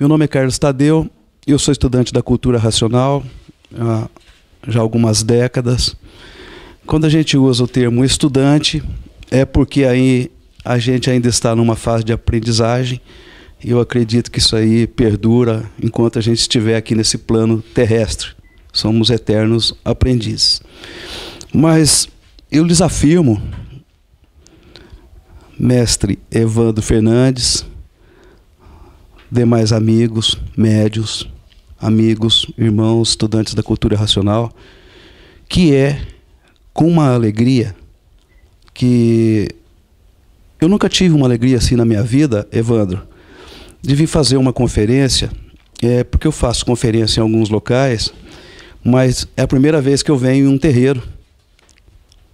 Meu nome é Carlos Tadeu, eu sou estudante da cultura racional há já algumas décadas. Quando a gente usa o termo estudante, é porque aí a gente ainda está numa fase de aprendizagem, e eu acredito que isso aí perdura enquanto a gente estiver aqui nesse plano terrestre. Somos eternos aprendizes. Mas eu lhes afirmo, mestre Evandro Fernandes, demais amigos, médiuns, amigos, irmãos, estudantes da cultura racional, que é com uma alegria que eu nunca tive uma alegria assim na minha vida, Evandro, de vir fazer uma conferência, porque eu faço conferência em alguns locais, mas é a primeira vez que eu venho em um terreiro.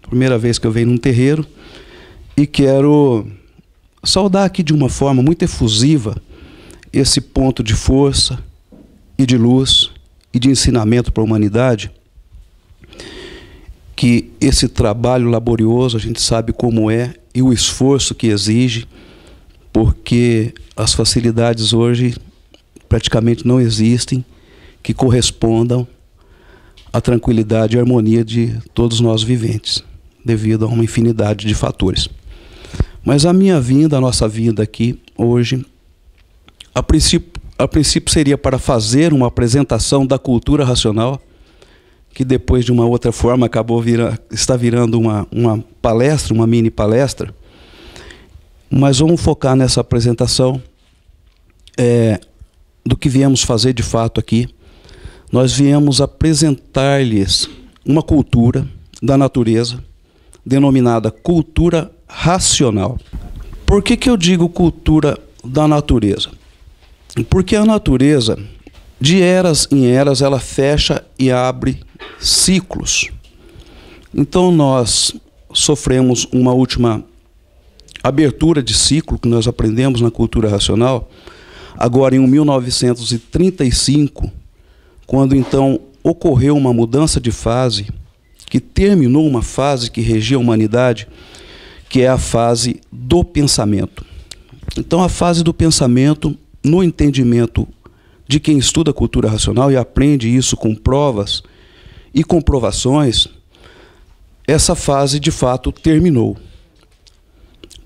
Primeira vez que eu venho num terreiro, e quero saudar aqui de uma forma muito efusiva esse ponto de força e de luz e de ensinamento para a humanidade, que esse trabalho laborioso a gente sabe como é e o esforço que exige, porque as facilidades hoje praticamente não existem que correspondam à tranquilidade e harmonia de todos nós viventes, devido a uma infinidade de fatores. Mas a minha vinda, a nossa vinda aqui hoje, a princípio seria para fazer uma apresentação da cultura racional, que depois de uma outra forma está virando uma palestra, uma mini palestra. Mas vamos focar nessa apresentação do que viemos fazer de fato aqui. Nós viemos apresentar-lhes uma cultura da natureza, denominada cultura racional. Por que eu digo cultura da natureza? Porque a natureza, de eras em eras, ela fecha e abre ciclos. Então nós sofremos uma última abertura de ciclo que nós aprendemos na cultura racional, agora em 1935, quando então ocorreu uma mudança de fase, que terminou uma fase que regia a humanidade, que é a fase do pensamento. Então a fase do pensamento, no entendimento de quem estuda a cultura racional e aprende isso com provas e comprovações, essa fase de fato terminou.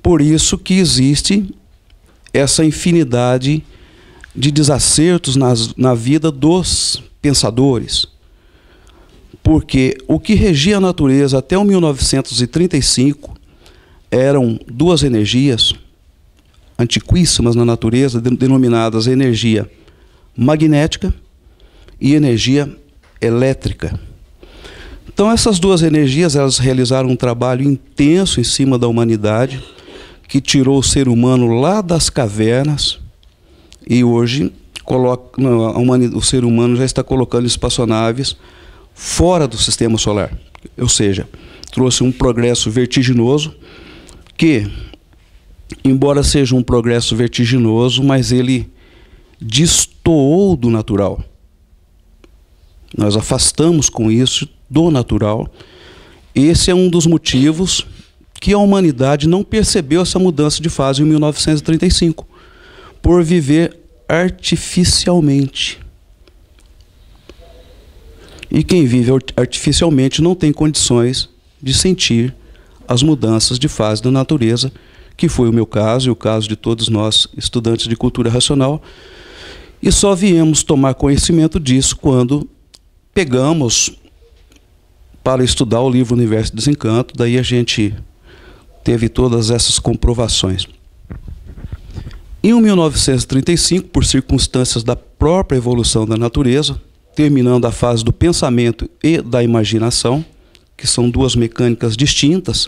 Por isso que existe essa infinidade de desacertos na vida dos pensadores. Porque o que regia a natureza até o 1935 eram duas energias antiquíssimas na natureza, denominadas energia magnética e energia elétrica. Então essas duas energias, elas realizaram um trabalho intenso em cima da humanidade, que tirou o ser humano lá das cavernas, e hoje o ser humano já está colocando espaçonaves fora do sistema solar. Ou seja, trouxe um progresso vertiginoso que, embora seja um progresso vertiginoso, mas ele destoou do natural. Nós afastamos com isso do natural. Esse é um dos motivos que a humanidade não percebeu essa mudança de fase em 1935, por viver artificialmente. E quem vive artificialmente não tem condições de sentir as mudanças de fase da natureza, que foi o meu caso e o caso de todos nós, estudantes de cultura racional, e só viemos tomar conhecimento disso quando pegamos para estudar o livro Universo e Desencanto. Daí a gente teve todas essas comprovações. Em 1935, por circunstâncias da própria evolução da natureza, terminando a fase do pensamento e da imaginação, que são duas mecânicas distintas,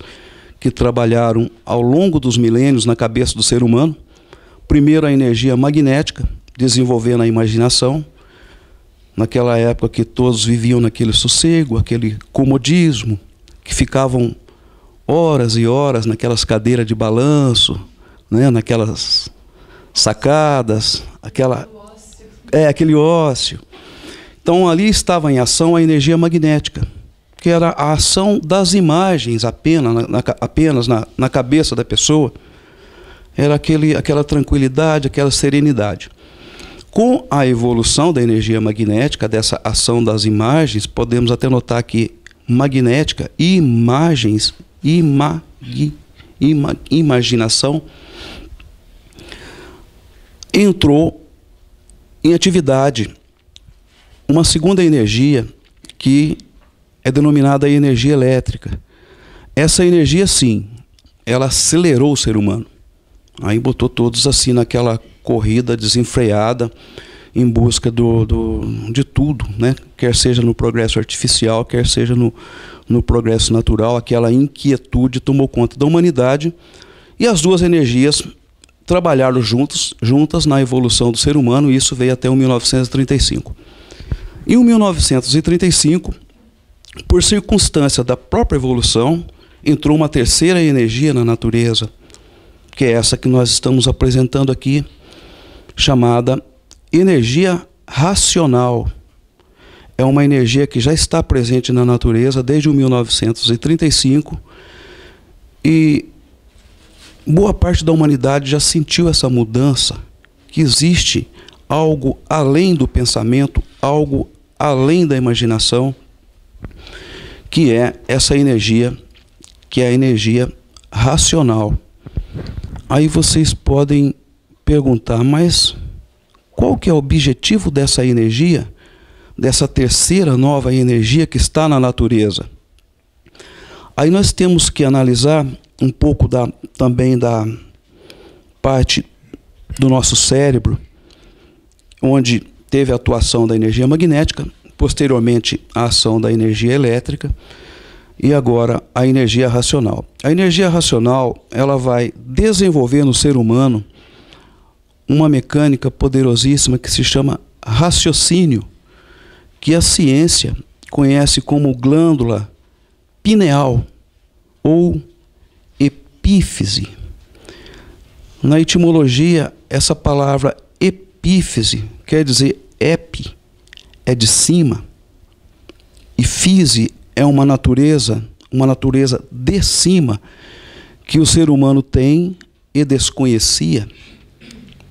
que trabalharam ao longo dos milênios na cabeça do ser humano. Primeiro a energia magnética, desenvolvendo a imaginação, naquela época que todos viviam naquele sossego, aquele comodismo, que ficavam horas e horas naquelas cadeiras de balanço, né, naquelas sacadas, aquele ócio. Então ali estava em ação a energia magnética, que era a ação das imagens apenas na cabeça da pessoa. Era aquela tranquilidade, aquela serenidade. Com a evolução da energia magnética, dessa ação das imagens, podemos até notar aqui, magnética, imagens, imaginação, entrou em atividade uma segunda energia que é denominada energia elétrica. Essa energia, sim, ela acelerou o ser humano. Aí botou todos assim naquela corrida desenfreada em busca de tudo, né? Quer seja no progresso artificial, quer seja no progresso natural. Aquela inquietude tomou conta da humanidade e as duas energias trabalharam juntas na evolução do ser humano, e isso veio até 1935. Em 1935, por circunstância da própria evolução, entrou uma terceira energia na natureza, que é essa que nós estamos apresentando aqui, chamada energia racional. É uma energia que já está presente na natureza desde 1935 e boa parte da humanidade já sentiu essa mudança, que existe algo além do pensamento, algo além da imaginação, que é essa energia, que é a energia racional. Aí vocês podem perguntar, mas qual que é o objetivo dessa energia, dessa terceira nova energia que está na natureza? Aí nós temos que analisar um pouco também da parte do nosso cérebro, onde teve a atuação da energia magnética, posteriormente a ação da energia elétrica e agora a energia racional. A energia racional, ela vai desenvolver no ser humano uma mecânica poderosíssima que se chama raciocínio, que a ciência conhece como glândula pineal ou epífise. Na etimologia, essa palavra epífise quer dizer epi, é de cima, e fise é uma natureza de cima que o ser humano tem e desconhecia,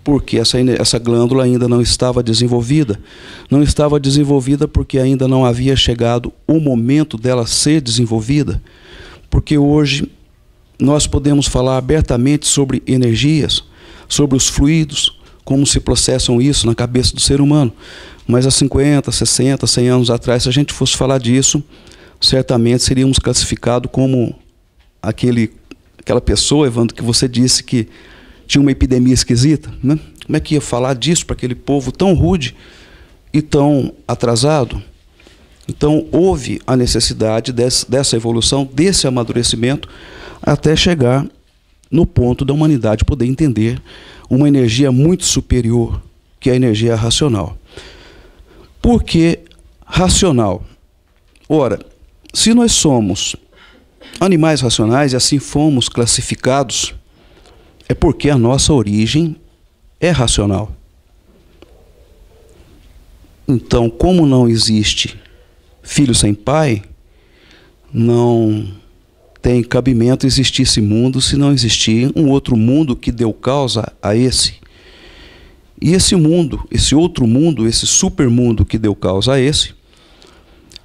porque essa glândula ainda não estava desenvolvida. Não estava desenvolvida porque ainda não havia chegado o momento dela ser desenvolvida, porque hoje nós podemos falar abertamente sobre energias, sobre os fluidos, como se processam isso na cabeça do ser humano. Mas há 50, 60, 100 anos atrás, se a gente fosse falar disso, certamente seríamos classificados como aquela pessoa, Evandro, que você disse que tinha uma epidemia esquisita, né? Como é que ia falar disso para aquele povo tão rude e tão atrasado? Então houve a necessidade dessa evolução, desse amadurecimento, até chegar no ponto da humanidade poder entender uma energia muito superior, que é a energia racional. Por que racional? Ora, se nós somos animais racionais e assim fomos classificados, é porque a nossa origem é racional. Então, como não existe filho sem pai, não tem cabimento existir esse mundo se não existir um outro mundo que deu causa a esse. E esse mundo, esse outro mundo, esse supermundo que deu causa a esse,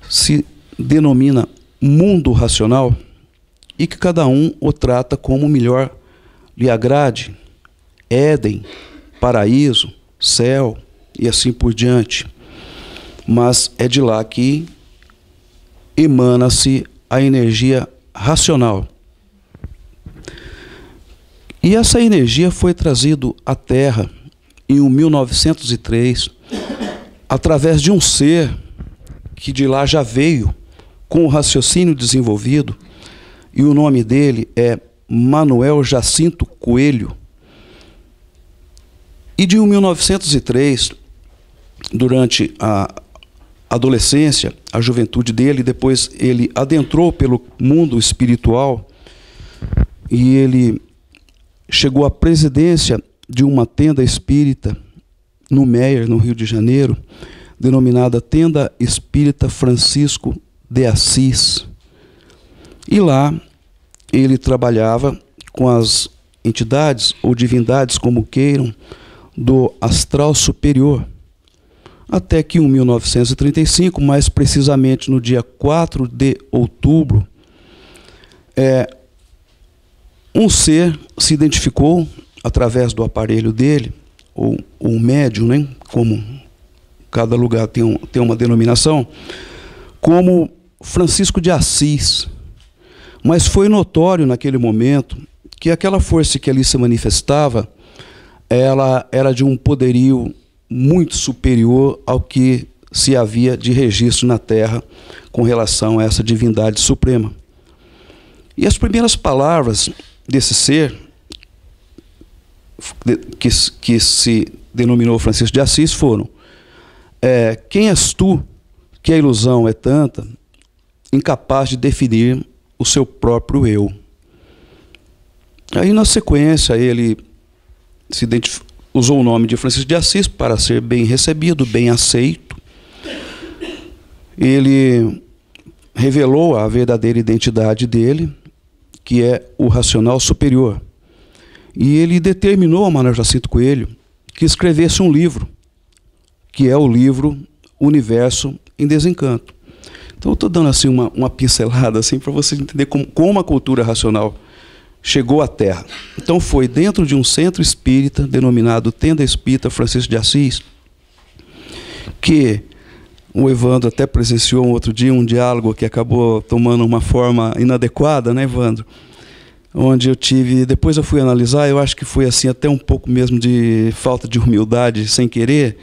se denomina mundo racional, e que cada um o trata como melhor lhe agrade, Éden, paraíso, céu e assim por diante. Mas é de lá que emana-se a energia racional. E essa energia foi trazida à Terra em 1903, através de um ser que de lá já veio com o raciocínio desenvolvido, e o nome dele é Manuel Jacinto Coelho. E de 1903, durante a adolescência, a juventude dele, depois ele adentrou pelo mundo espiritual e ele chegou à presidência de uma tenda espírita no Meier, no Rio de Janeiro, denominada Tenda Espírita Francisco de Assis. E lá ele trabalhava com as entidades ou divindades, como queiram, do astral superior. Até que em 1935, mais precisamente no dia 4 de outubro, um ser se identificou através do aparelho dele, ou um médium, né, como cada lugar tem uma denominação, como Francisco de Assis. Mas foi notório naquele momento que aquela força que ali se manifestava, ela era de um poderio muito superior ao que se havia de registro na Terra com relação a essa divindade suprema. E as primeiras palavras desse ser, que se denominou Francisco de Assis, foram: quem és tu, que a ilusão é tanta, incapaz de definir o seu próprio eu? Aí, na sequência, ele usou o nome de Francisco de Assis para ser bem recebido, bem aceito. Ele revelou a verdadeira identidade dele, que é o racional superior. E ele determinou a Manuel Jacinto Coelho que escrevesse um livro, que é o livro Universo em Desencanto. Então eu estou dando assim uma pincelada assim, para você entender como a cultura racional chegou à Terra. Então foi dentro de um centro espírita, denominado Tenda Espírita Francisco de Assis, que o Evandro até presenciou um outro dia um diálogo que acabou tomando uma forma inadequada, né, Evandro? Onde depois eu fui analisar, eu acho que foi assim até um pouco mesmo de falta de humildade, sem querer,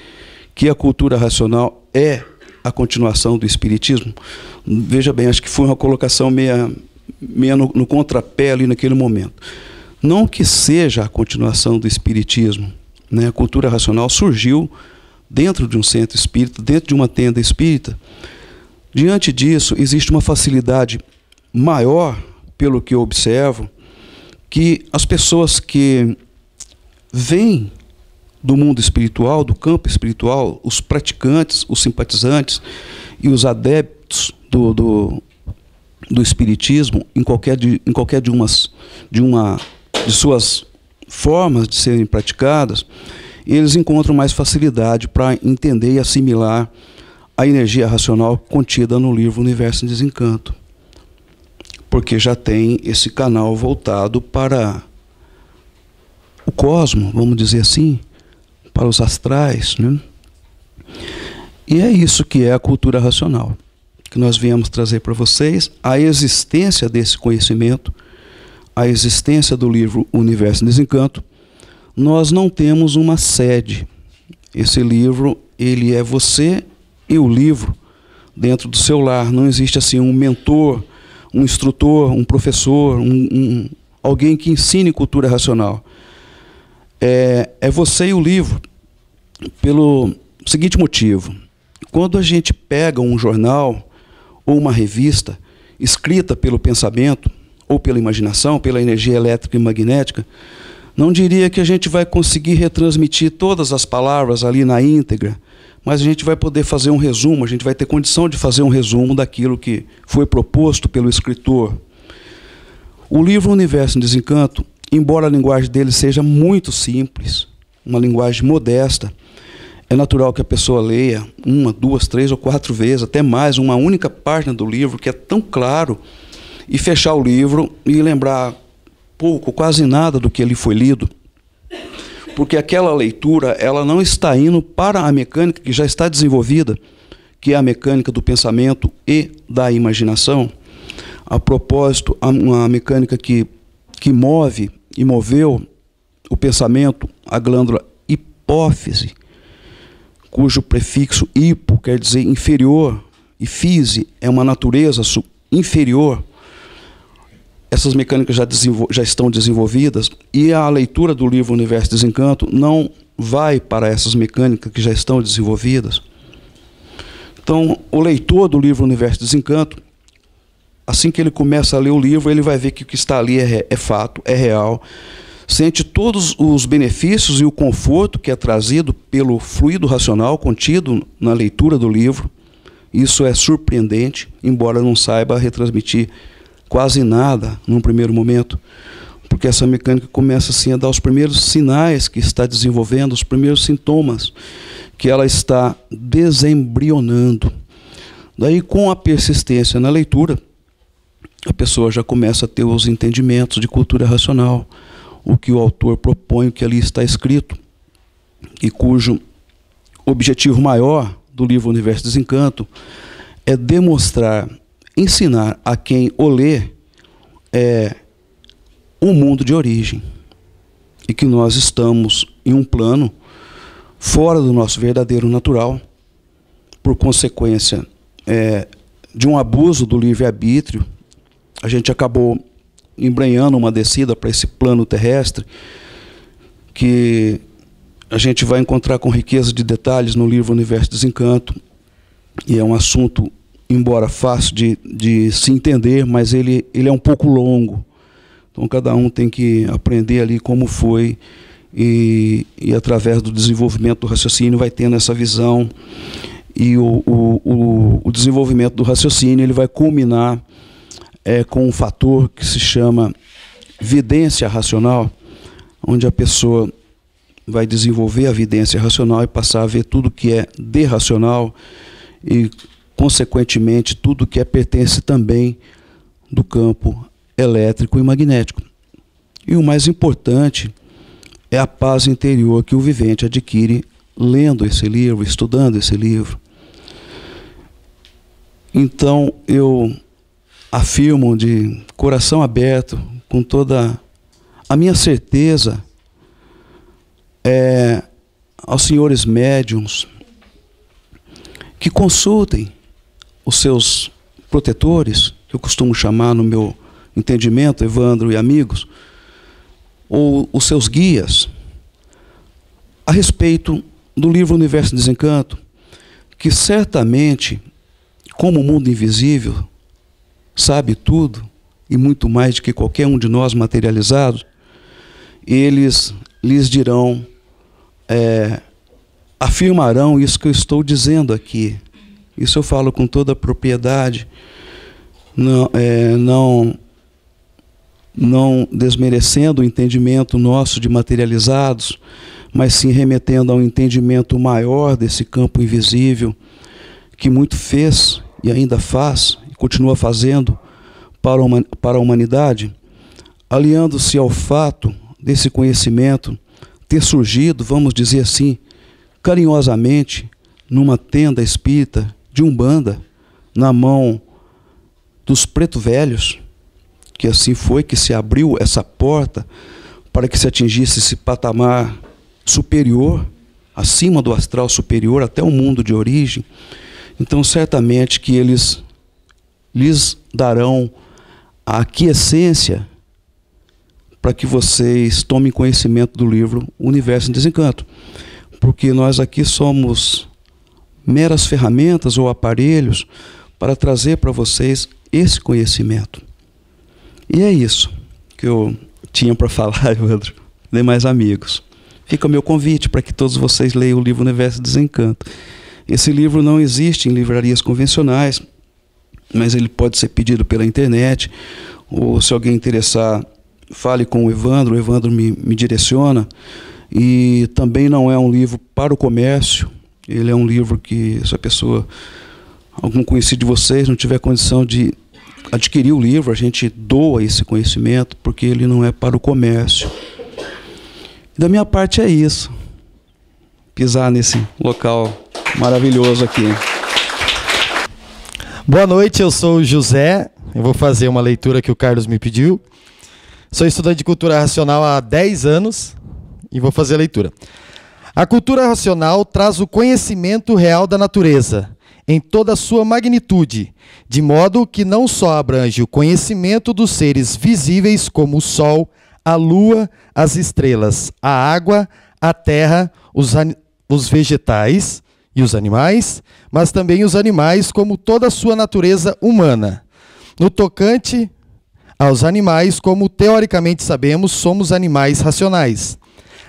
que a cultura racional é a continuação do espiritismo. Veja bem, acho que foi uma colocação meia no contrapé ali naquele momento. Não que seja a continuação do espiritismo, né? A cultura racional surgiu dentro de um centro espírita, dentro de uma tenda espírita. Diante disso, existe uma facilidade maior, pelo que eu observo, que as pessoas que vêm do mundo espiritual, do campo espiritual, os praticantes, os simpatizantes e os adeptos do espiritismo, em qualquer de suas formas de serem praticadas, eles encontram mais facilidade para entender e assimilar a energia racional contida no livro Universo em Desencanto, porque já tem esse canal voltado para o cosmo, vamos dizer assim, para os astrais, né? E é isso que é a cultura racional, que nós viemos trazer para vocês, a existência desse conhecimento, a existência do livro Universo em Desencanto. Nós não temos uma sede. Esse livro, ele é você e o livro dentro do seu lar. Não existe assim um mentor, um instrutor, um professor, alguém que ensine cultura racional. É você e o livro, pelo seguinte motivo: quando a gente pega um jornal ou uma revista escrita pelo pensamento ou pela imaginação, pela energia elétrica e magnética, não diria que a gente vai conseguir retransmitir todas as palavras ali na íntegra, mas a gente vai poder fazer um resumo, a gente vai ter condição de fazer um resumo daquilo que foi proposto pelo escritor. O livro Universo em Desencanto, embora a linguagem dele seja muito simples, uma linguagem modesta, é natural que a pessoa leia 1, 2, 3 ou 4 vezes, até mais, uma única página do livro, que é tão claro, e fechar o livro e lembrar pouco, quase nada do que ali foi lido, porque aquela leitura, ela não está indo para a mecânica que já está desenvolvida, que é a mecânica do pensamento e da imaginação. A propósito, uma mecânica que move e moveu o pensamento, a glândula hipófise, cujo prefixo hipo quer dizer inferior, e fise é uma natureza inferior. Essas mecânicas já estão desenvolvidas, e a leitura do livro Universo em Desencanto não vai para essas mecânicas que já estão desenvolvidas. Então, o leitor do livro Universo em Desencanto, assim que ele começa a ler o livro, ele vai ver que o que está ali é fato, é real, sente todos os benefícios e o conforto que é trazido pelo fluido racional contido na leitura do livro. Isso é surpreendente, embora não saiba retransmitir quase nada num primeiro momento, porque essa mecânica começa assim a dar os primeiros sinais que está desenvolvendo, os primeiros sintomas que ela está desembrionando. Daí, com a persistência na leitura, a pessoa já começa a ter os entendimentos de cultura racional, o que o autor propõe, o que ali está escrito, e cujo objetivo maior do livro Universo e Desencanto é demonstrar, ensinar a quem o lê um mundo de origem, e que nós estamos em um plano fora do nosso verdadeiro natural, por consequência de um abuso do livre-arbítrio. A gente acabou embrenhando uma descida para esse plano terrestre, que a gente vai encontrar com riqueza de detalhes no livro Universo e Desencanto, e é um assunto, embora fácil de se entender, mas ele é um pouco longo. Então cada um tem que aprender ali como foi, e através do desenvolvimento do raciocínio vai tendo essa visão, e o desenvolvimento do raciocínio ele vai culminar com um fator que se chama vidência racional, onde a pessoa vai desenvolver a vidência racional e passar a ver tudo que é derracional e, consequentemente, tudo que pertence também do campo elétrico e magnético. E o mais importante é a paz interior que o vivente adquire lendo esse livro, estudando esse livro. Então, eu afirmo de coração aberto, com toda a minha certeza, aos senhores médiuns, que consultem os seus protetores, que eu costumo chamar no meu entendimento, Evandro e amigos, ou os seus guias, a respeito do livro Universo e Desencanto, que certamente, como o mundo invisível sabe tudo, e muito mais do que qualquer um de nós materializados, eles lhes dirão, afirmarão isso que eu estou dizendo aqui. Isso eu falo com toda a propriedade, não desmerecendo o entendimento nosso de materializados, mas sim remetendo a um entendimento maior desse campo invisível, que muito fez e ainda faz, e continua fazendo para a humanidade, aliando-se ao fato desse conhecimento ter surgido, vamos dizer assim, carinhosamente, numa tenda espírita de Umbanda, na mão dos preto velhos, que assim foi que se abriu essa porta para que se atingisse esse patamar superior, acima do astral superior, até o mundo de origem. Então, certamente que eles lhes darão a aquiescência para que vocês tomem conhecimento do livro Universo em Desencanto. Porque nós aqui somos meras ferramentas ou aparelhos para trazer para vocês esse conhecimento. E é isso que eu tinha para falar, Evandro, demais amigos. Fica o meu convite para que todos vocês leiam o livro Universo em Desencanto. Esse livro não existe em livrarias convencionais, mas ele pode ser pedido pela internet, ou se alguém interessar, fale com o Evandro me direciona. E também não é um livro para o comércio, ele é um livro que, se a pessoa, algum conhecido de vocês, não tiver condição de adquirir o livro, a gente doa esse conhecimento, porque ele não é para o comércio. Da minha parte é isso, pisar nesse local maravilhoso aqui. Boa noite, eu sou o José, eu vou fazer uma leitura que o Carlos me pediu. Sou estudante de cultura racional há 10 anos e vou fazer a leitura. A cultura racional traz o conhecimento real da natureza, em toda a sua magnitude, de modo que não só abrange o conhecimento dos seres visíveis como o Sol, a Lua, as estrelas, a água, a terra, os vegetais e os animais, mas também os animais como toda a sua natureza humana. No tocante aos animais, como teoricamente sabemos, somos animais racionais.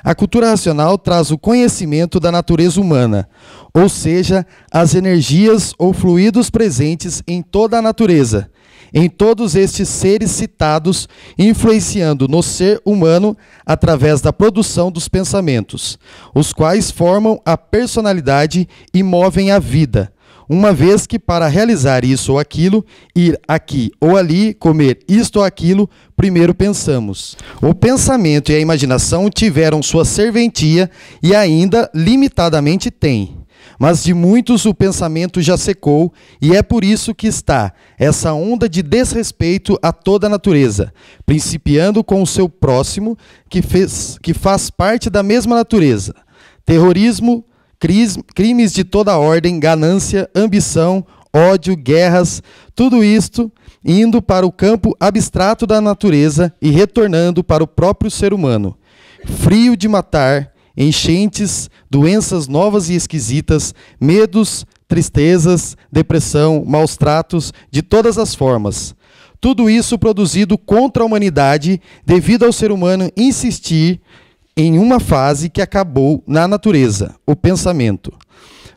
A cultura racional traz o conhecimento da natureza humana, ou seja, as energias ou fluidos presentes em toda a natureza, em todos estes seres citados, influenciando no ser humano através da produção dos pensamentos, os quais formam a personalidade e movem a vida, uma vez que para realizar isso ou aquilo, ir aqui ou ali, comer isto ou aquilo, primeiro pensamos. O pensamento e a imaginação tiveram sua serventia e ainda limitadamente têm. Mas de muitos o pensamento já secou, e é por isso que está essa onda de desrespeito a toda a natureza, principiando com o seu próximo, que faz parte da mesma natureza. Terrorismo, crimes de toda ordem, ganância, ambição, ódio, guerras, tudo isto indo para o campo abstrato da natureza e retornando para o próprio ser humano. Frio de matar, enchentes, doenças novas e esquisitas, medos, tristezas, depressão, maus tratos, de todas as formas. Tudo isso produzido contra a humanidade devido ao ser humano insistir em uma fase que acabou na natureza, o pensamento.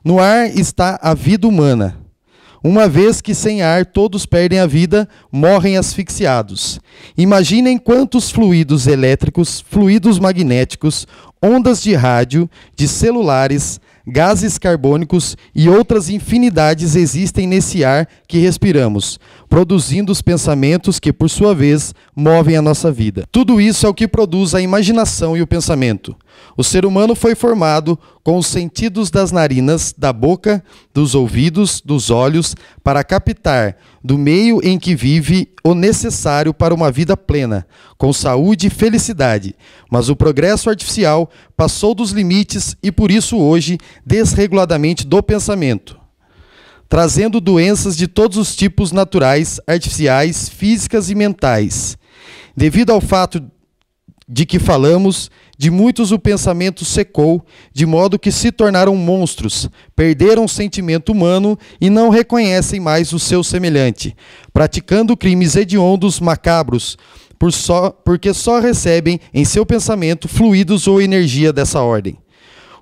No ar está a vida humana. Uma vez que sem ar todos perdem a vida, morrem asfixiados. Imaginem quantos fluidos elétricos, fluidos magnéticos, ondas de rádio, de celulares, gases carbônicos e outras infinidades existem nesse ar que respiramos, produzindo os pensamentos que, por sua vez, movem a nossa vida. Tudo isso é o que produz a imaginação e o pensamento. O ser humano foi formado com os sentidos das narinas, da boca, dos ouvidos, dos olhos, para captar do meio em que vive o necessário para uma vida plena, com saúde e felicidade. Mas o progresso artificial passou dos limites e, por isso, hoje, desreguladamente do pensamento, trazendo doenças de todos os tipos naturais, artificiais, físicas e mentais. Devido ao fato de que falamos, de muitos o pensamento secou, de modo que se tornaram monstros, perderam o sentimento humano e não reconhecem mais o seu semelhante, praticando crimes hediondos, macabros, porque só recebem em seu pensamento fluidos ou energia dessa ordem.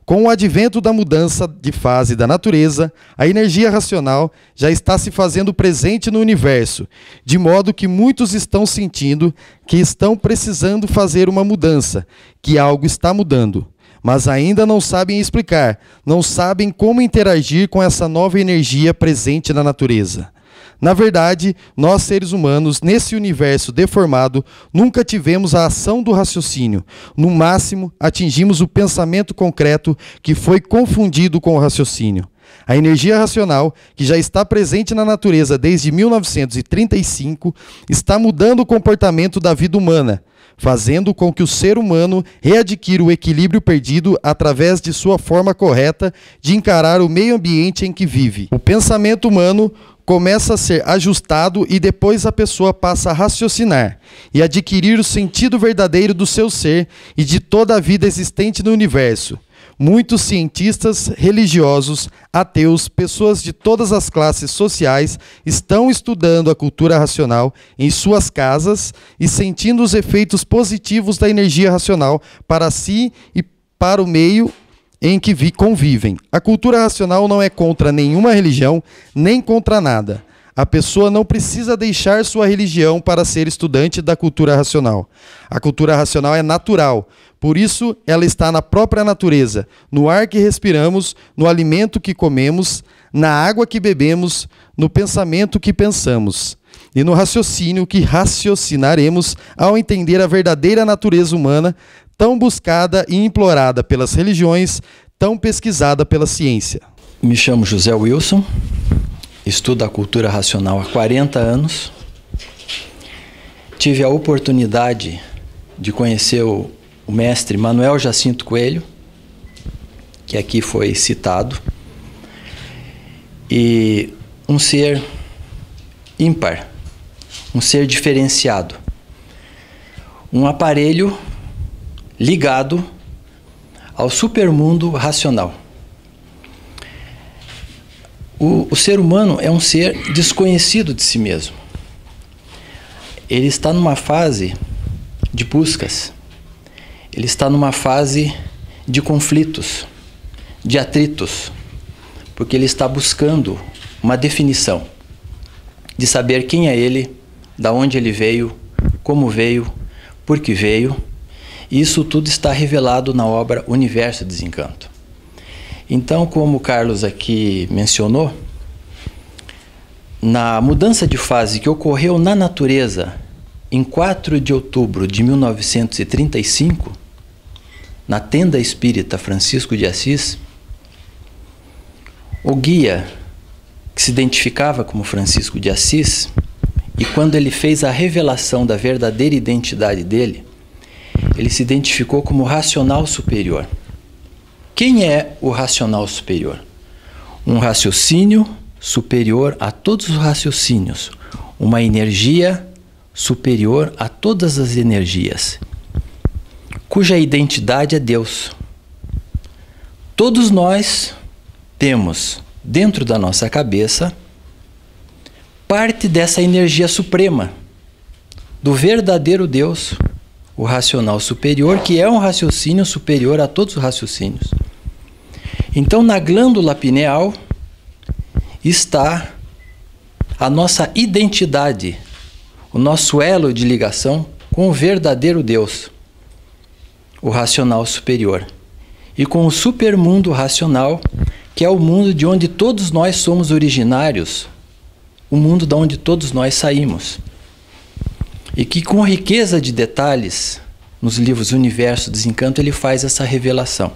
Com o advento da mudança de fase da natureza, a energia racional já está se fazendo presente no universo, de modo que muitos estão sentindo que estão precisando fazer uma mudança, que algo está mudando, mas ainda não sabem explicar, não sabem como interagir com essa nova energia presente na natureza. Na verdade, nós seres humanos, nesse universo deformado, nunca tivemos a ação do raciocínio. No máximo, atingimos o pensamento concreto que foi confundido com o raciocínio. A energia racional, que já está presente na natureza desde 1935, está mudando o comportamento da vida humana, fazendo com que o ser humano readquira o equilíbrio perdido através de sua forma correta de encarar o meio ambiente em que vive. O pensamento humano começa a ser ajustado e depois a pessoa passa a raciocinar e adquirir o sentido verdadeiro do seu ser e de toda a vida existente no universo. Muitos cientistas, religiosos, ateus, pessoas de todas as classes sociais estão estudando a cultura racional em suas casas e sentindo os efeitos positivos da energia racional para si e para o meio em que convivem. A cultura racional não é contra nenhuma religião, nem contra nada. A pessoa não precisa deixar sua religião para ser estudante da cultura racional. A cultura racional é natural, por isso ela está na própria natureza, no ar que respiramos, no alimento que comemos, na água que bebemos, no pensamento que pensamos e no raciocínio que raciocinaremos ao entender a verdadeira natureza humana, tão buscada e implorada pelas religiões, tão pesquisada pela ciência. Me chamo José Wilson, estudo a cultura racional há 40 anos. Tive a oportunidade de conhecer o mestre Manuel Jacinto Coelho, que aqui foi citado, e um ser ímpar, um ser diferenciado, um aparelho ligado ao supermundo racional. O ser humano é um ser desconhecido de si mesmo. Ele está numa fase de buscas. Ele está numa fase de conflitos, de atritos, porque ele está buscando uma definição. de saber quem é ele, da onde ele veio, como veio, por que veio. Isso tudo está revelado na obra Universo de Desencanto. Então, como o Carlos aqui mencionou, na mudança de fase que ocorreu na natureza em 4 de outubro de 1935, na tenda espírita Francisco de Assis, o guia, que se identificava como Francisco de Assis, e quando ele fez a revelação da verdadeira identidade dele, ele se identificou como racional superior. Quem é o racional superior? Um raciocínio superior a todos os raciocínios, uma energia superior a todas as energias, cuja identidade é Deus. Todos nós temos dentro da nossa cabeça parte dessa energia suprema, do verdadeiro Deus, o racional superior, que é um raciocínio superior a todos os raciocínios. Então, na glândula pineal está a nossa identidade, o nosso elo de ligação com o verdadeiro Deus, o racional superior, e com o supermundo racional, que é o mundo de onde todos nós somos originários, o mundo de onde todos nós saímos. E que com riqueza de detalhes, nos livros Universo Desencanto, ele faz essa revelação.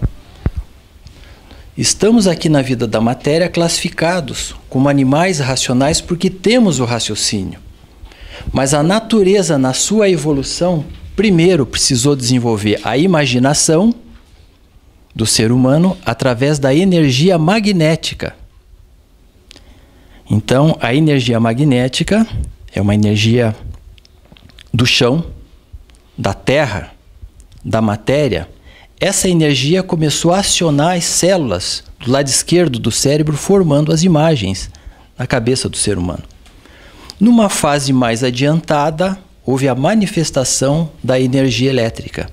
Estamos aqui na vida da matéria classificados como animais racionais porque temos o raciocínio. Mas a natureza, na sua evolução, primeiro precisou desenvolver a imaginação do ser humano através da energia magnética. Então, a energia magnética é uma energia do chão, da terra, da matéria. Essa energia começou a acionar as células do lado esquerdo do cérebro, formando as imagens na cabeça do ser humano. Numa fase mais adiantada, houve a manifestação da energia elétrica,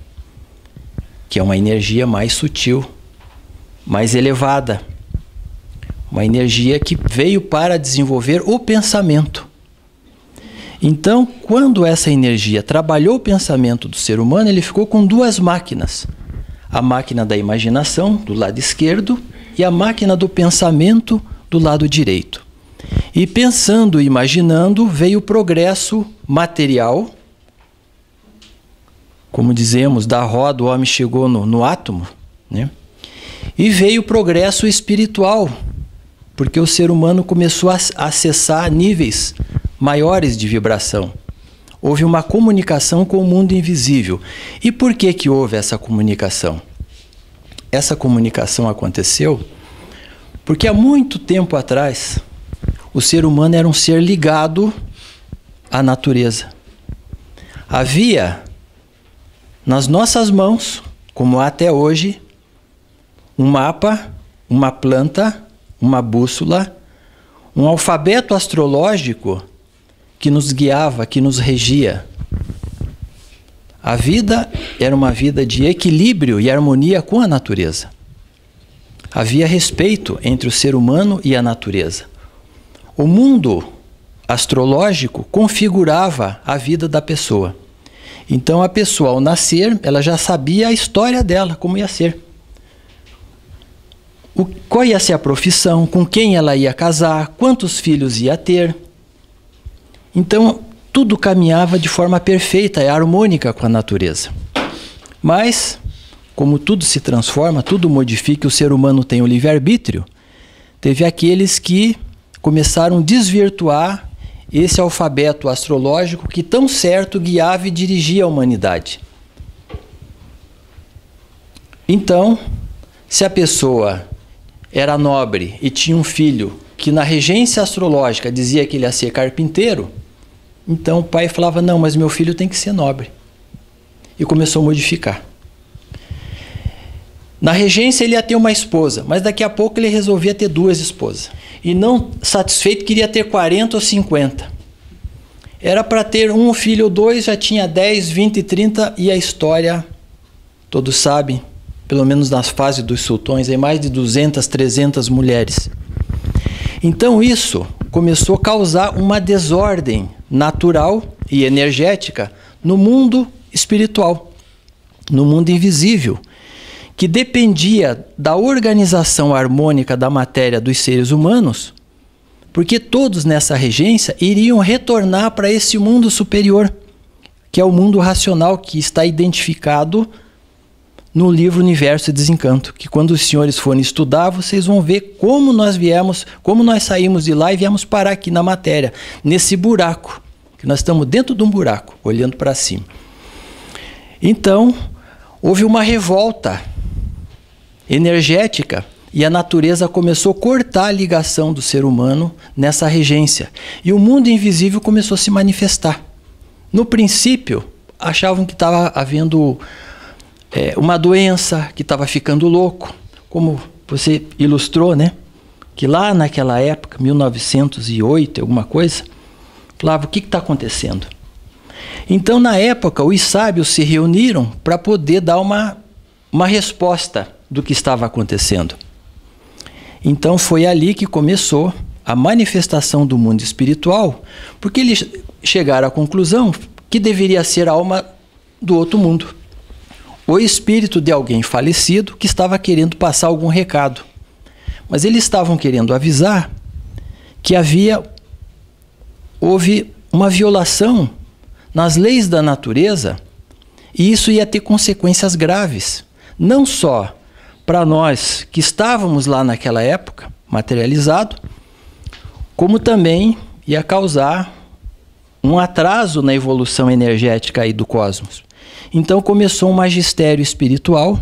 que é uma energia mais sutil, mais elevada. Uma energia que veio para desenvolver o pensamento. Então, quando essa energia trabalhou o pensamento do ser humano, ele ficou com duas máquinas. A máquina da imaginação, do lado esquerdo, e a máquina do pensamento, do lado direito. E pensando e imaginando, veio o progresso material. Como dizemos, da roda o homem chegou no átomo, né? E veio o progresso espiritual, porque o ser humano começou a acessar níveis maiores de vibração. Houve uma comunicação com o mundo invisível. E por que que houve essa comunicação? Essa comunicação aconteceu porque há muito tempo atrás o ser humano era um ser ligado à natureza. Havia nas nossas mãos, como há até hoje, um mapa, uma planta, uma bússola, um alfabeto astrológico que nos guiava, que nos regia. A vida era uma vida de equilíbrio e harmonia com a natureza. Havia respeito entre o ser humano e a natureza. O mundo astrológico configurava a vida da pessoa. Então a pessoa, ao nascer, ela já sabia a história dela, como ia ser. Qual ia ser a profissão, com quem ela ia casar, quantos filhos ia ter. Então, tudo caminhava de forma perfeita e harmônica com a natureza. Mas, como tudo se transforma, tudo modifica, o ser humano tem o livre-arbítrio, teve aqueles que começaram a desvirtuar esse alfabeto astrológico que tão certo guiava e dirigia a humanidade. Então, se a pessoa era nobre e tinha um filho que na regência astrológica dizia que ele ia ser carpinteiro, então o pai falava, não, mas meu filho tem que ser nobre. E começou a modificar. Na regência ele ia ter uma esposa, mas daqui a pouco ele resolvia ter 2 esposas. E não satisfeito, queria ter 40 ou 50. Era para ter um filho ou 2, já tinha 10, 20, 30, e a história, todos sabem, pelo menos nas fases dos sultões, é mais de 200, 300 mulheres. Então isso começou a causar uma desordem natural e energética no mundo espiritual, no mundo invisível, que dependia da organização harmônica da matéria dos seres humanos, porque todos nessa regência iriam retornar para esse mundo superior, que é o mundo racional, que está identificado no livro Universo e Desencanto, que quando os senhores forem estudar, vocês vão ver como nós saímos de lá e viemos parar aqui na matéria, nesse buraco, que nós estamos dentro de um buraco, olhando para cima. Então, houve uma revolta energética e a natureza começou a cortar a ligação do ser humano nessa regência. E o mundo invisível começou a se manifestar. No princípio, achavam que estava havendo uma doença, que estava ficando louco, como você ilustrou, né? Que lá naquela época, 1908, alguma coisa, falava, o que está acontecendo? Então, na época, os sábios se reuniram para poder dar uma resposta do que estava acontecendo. Então, foi ali que começou a manifestação do mundo espiritual, porque eles chegaram à conclusão que deveria ser a alma do outro mundo. O espírito de alguém falecido que estava querendo passar algum recado. Mas eles estavam querendo avisar que houve uma violação nas leis da natureza e isso ia ter consequências graves. Não só para nós que estávamos lá naquela época, materializado, como também ia causar um atraso na evolução energética aí do cosmos. Então começou um magistério espiritual,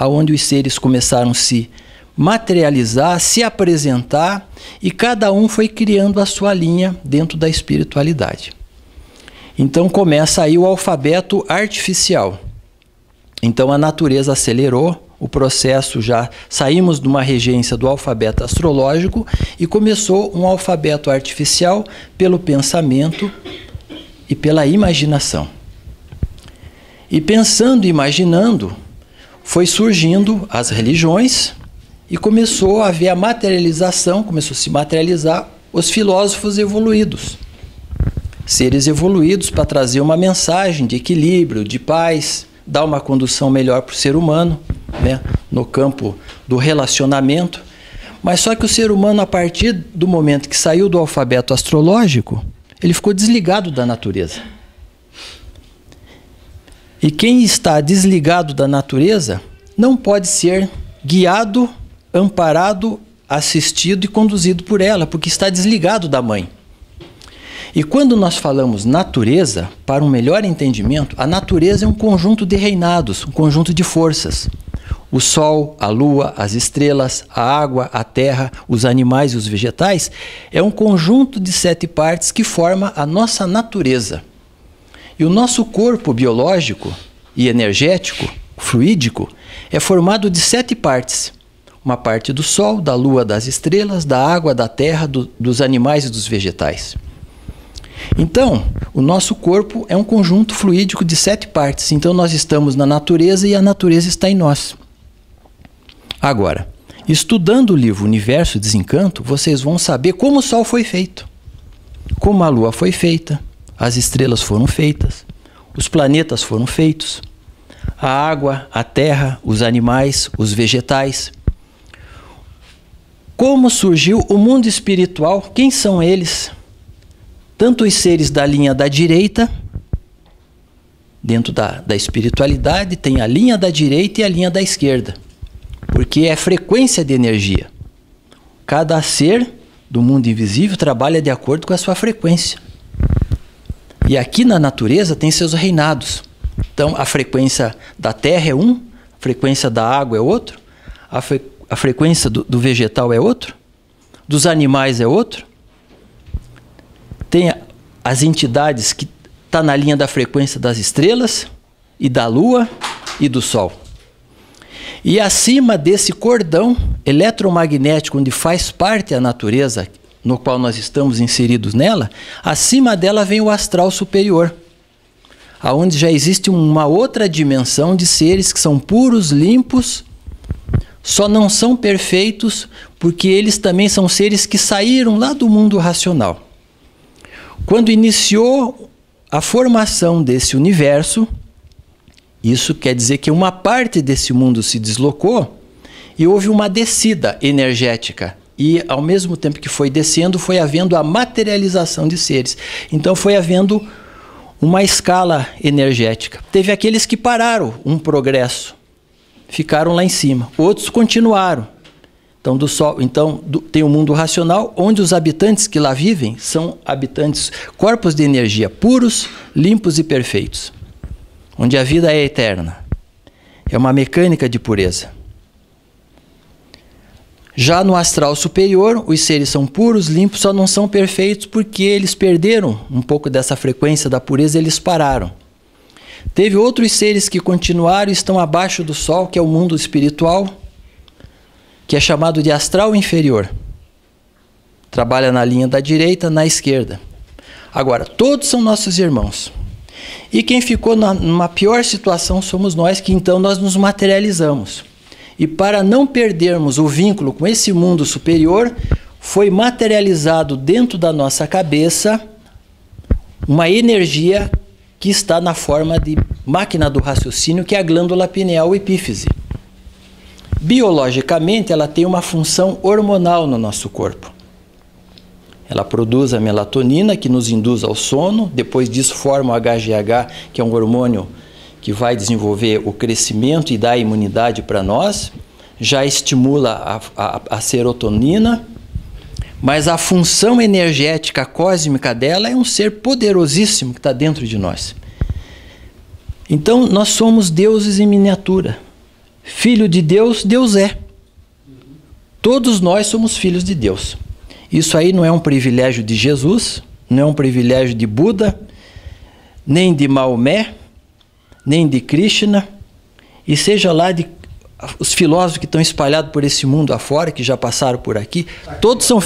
onde os seres começaram a se materializar, se apresentar, e cada um foi criando a sua linha dentro da espiritualidade. Então começa aí o alfabeto artificial. Então a natureza acelerou o processo, já saímos de uma regência do alfabeto astrológico e começou um alfabeto artificial pelo pensamento e pela imaginação. E pensando e imaginando, foi surgindo as religiões e começou a haver a materialização, começou a se materializar os filósofos evoluídos. Seres evoluídos para trazer uma mensagem de equilíbrio, de paz, dar uma condução melhor para o ser humano, né, no campo do relacionamento. Mas só que o ser humano, a partir do momento que saiu do alfabeto astrológico, ele ficou desligado da natureza. E quem está desligado da natureza não pode ser guiado, amparado, assistido e conduzido por ela, porque está desligado da mãe. E quando nós falamos natureza, para um melhor entendimento, a natureza é um conjunto de reinados, um conjunto de forças. O sol, a lua, as estrelas, a água, a terra, os animais e os vegetais é um conjunto de 7 partes que forma a nossa natureza. E o nosso corpo biológico e energético, fluídico, é formado de 7 partes. Uma parte do sol, da lua, das estrelas, da água, da terra, dos animais e dos vegetais. Então, o nosso corpo é um conjunto fluídico de 7 partes. Então, nós estamos na natureza e a natureza está em nós. Agora, estudando o livro Universo e Desencanto, vocês vão saber como o Sol foi feito, como a Lua foi feita, as estrelas foram feitas, os planetas foram feitos, a água, a terra, os animais, os vegetais. Como surgiu o mundo espiritual? Quem são eles? Tanto os seres da linha da direita, dentro da espiritualidade, tem a linha da direita e a linha da esquerda, porque é frequência de energia. Cada ser do mundo invisível trabalha de acordo com a sua frequência. E aqui na natureza tem seus reinados. Então, a frequência da terra é um, a frequência da água é outro, a frequência do vegetal é outro, dos animais é outro. Tem as entidades que estão na linha da frequência das estrelas e da lua e do sol. E acima desse cordão eletromagnético, onde faz parte a natureza, no qual nós estamos inseridos nela, acima dela vem o astral superior, aonde já existe uma outra dimensão de seres que são puros, limpos, só não são perfeitos porque eles também são seres que saíram lá do mundo racional. Quando iniciou a formação desse universo, isso quer dizer que uma parte desse mundo se deslocou e houve uma descida energética. E ao mesmo tempo que foi descendo, foi havendo a materialização de seres. Então foi havendo uma escala energética. Teve aqueles que pararam um progresso, ficaram lá em cima. Outros continuaram. Então, tem o mundo racional, onde os habitantes que lá vivem são habitantes, corpos de energia puros, limpos e perfeitos. Onde a vida é eterna. É uma mecânica de pureza. Já no astral superior, os seres são puros, limpos, só não são perfeitos porque eles perderam um pouco dessa frequência da pureza e eles pararam. Teve outros seres que continuaram e estão abaixo do Sol, que é o mundo espiritual, que é chamado de astral inferior. Trabalha na linha da direita, na esquerda. Agora, todos são nossos irmãos. E quem ficou numa pior situação somos nós, que então nós nos materializamos. E para não perdermos o vínculo com esse mundo superior, foi materializado dentro da nossa cabeça uma energia que está na forma de máquina do raciocínio, que é a glândula pineal epífise. Biologicamente, ela tem uma função hormonal no nosso corpo. Ela produz a melatonina, que nos induz ao sono, depois disso forma o HGH, que é um hormônio que vai desenvolver o crescimento e dar a imunidade para nós, já estimula a serotonina, mas a função energética cósmica dela é um ser poderosíssimo que está dentro de nós. Então, nós somos deuses em miniatura. Filho de Deus, Deus é. Todos nós somos filhos de Deus. Isso aí não é um privilégio de Jesus, não é um privilégio de Buda, nem de Maomé, nem de Krishna, e seja lá de os filósofos que estão espalhados por esse mundo afora, que já passaram por aqui, todos são,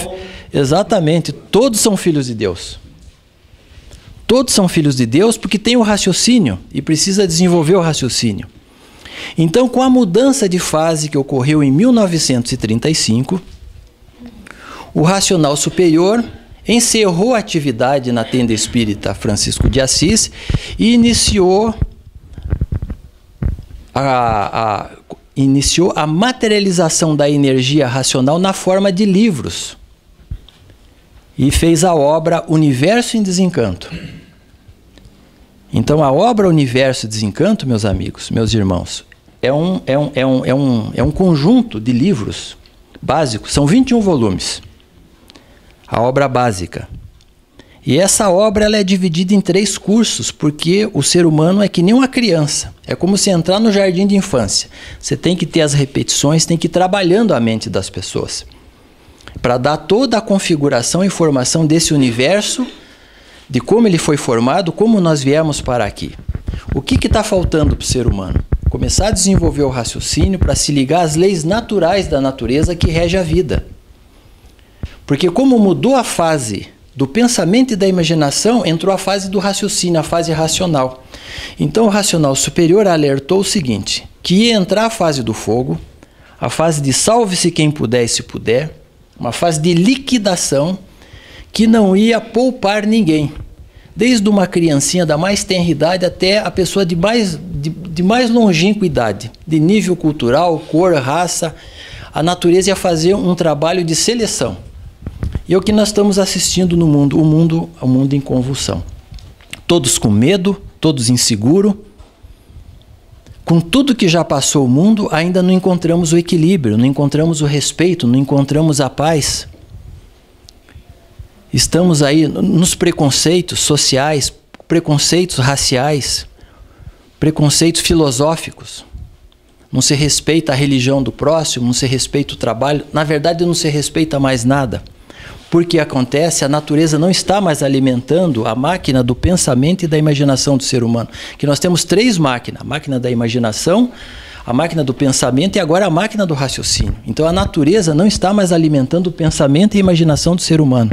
exatamente, todos são filhos de Deus. Todos são filhos de Deus porque tem o raciocínio e precisa desenvolver o raciocínio. Então, com a mudança de fase que ocorreu em 1935, o racional superior encerrou a atividade na tenda espírita Francisco de Assis e iniciou a materialização da energia racional na forma de livros e fez a obra Universo em Desencanto. Então, a obra Universo em Desencanto, meus amigos, meus irmãos, é um conjunto de livros básicos, são 21 volumes, a obra básica. E essa obra ela é dividida em 3 cursos, porque o ser humano é que nem uma criança. É como se entrar no jardim de infância. Você tem que ter as repetições, tem que ir trabalhando a mente das pessoas, para dar toda a configuração e formação desse universo, de como ele foi formado, como nós viemos para aqui. O que está faltando para o ser humano? Começar a desenvolver o raciocínio para se ligar às leis naturais da natureza que rege a vida. Porque como mudou a fase do pensamento e da imaginação, entrou a fase do raciocínio, a fase racional. Então o racional superior alertou o seguinte, que ia entrar a fase do fogo, a fase de salve-se quem puder e se puder, uma fase de liquidação que não ia poupar ninguém. Desde uma criancinha da mais tenra idade até a pessoa de mais longínqua idade, de nível cultural, cor, raça, a natureza ia fazer um trabalho de seleção. E é o que nós estamos assistindo no mundo, o mundo em convulsão. Todos com medo, todos inseguros. Com tudo que já passou o mundo, ainda não encontramos o equilíbrio, não encontramos o respeito, não encontramos a paz. Estamos aí nos preconceitos sociais, preconceitos raciais, preconceitos filosóficos. Não se respeita a religião do próximo, não se respeita o trabalho. Na verdade, não se respeita mais nada. Porque acontece, a natureza não está mais alimentando a máquina do pensamento e da imaginação do ser humano. Que nós temos 3 máquinas, a máquina da imaginação, a máquina do pensamento e agora a máquina do raciocínio. Então a natureza não está mais alimentando o pensamento e a imaginação do ser humano.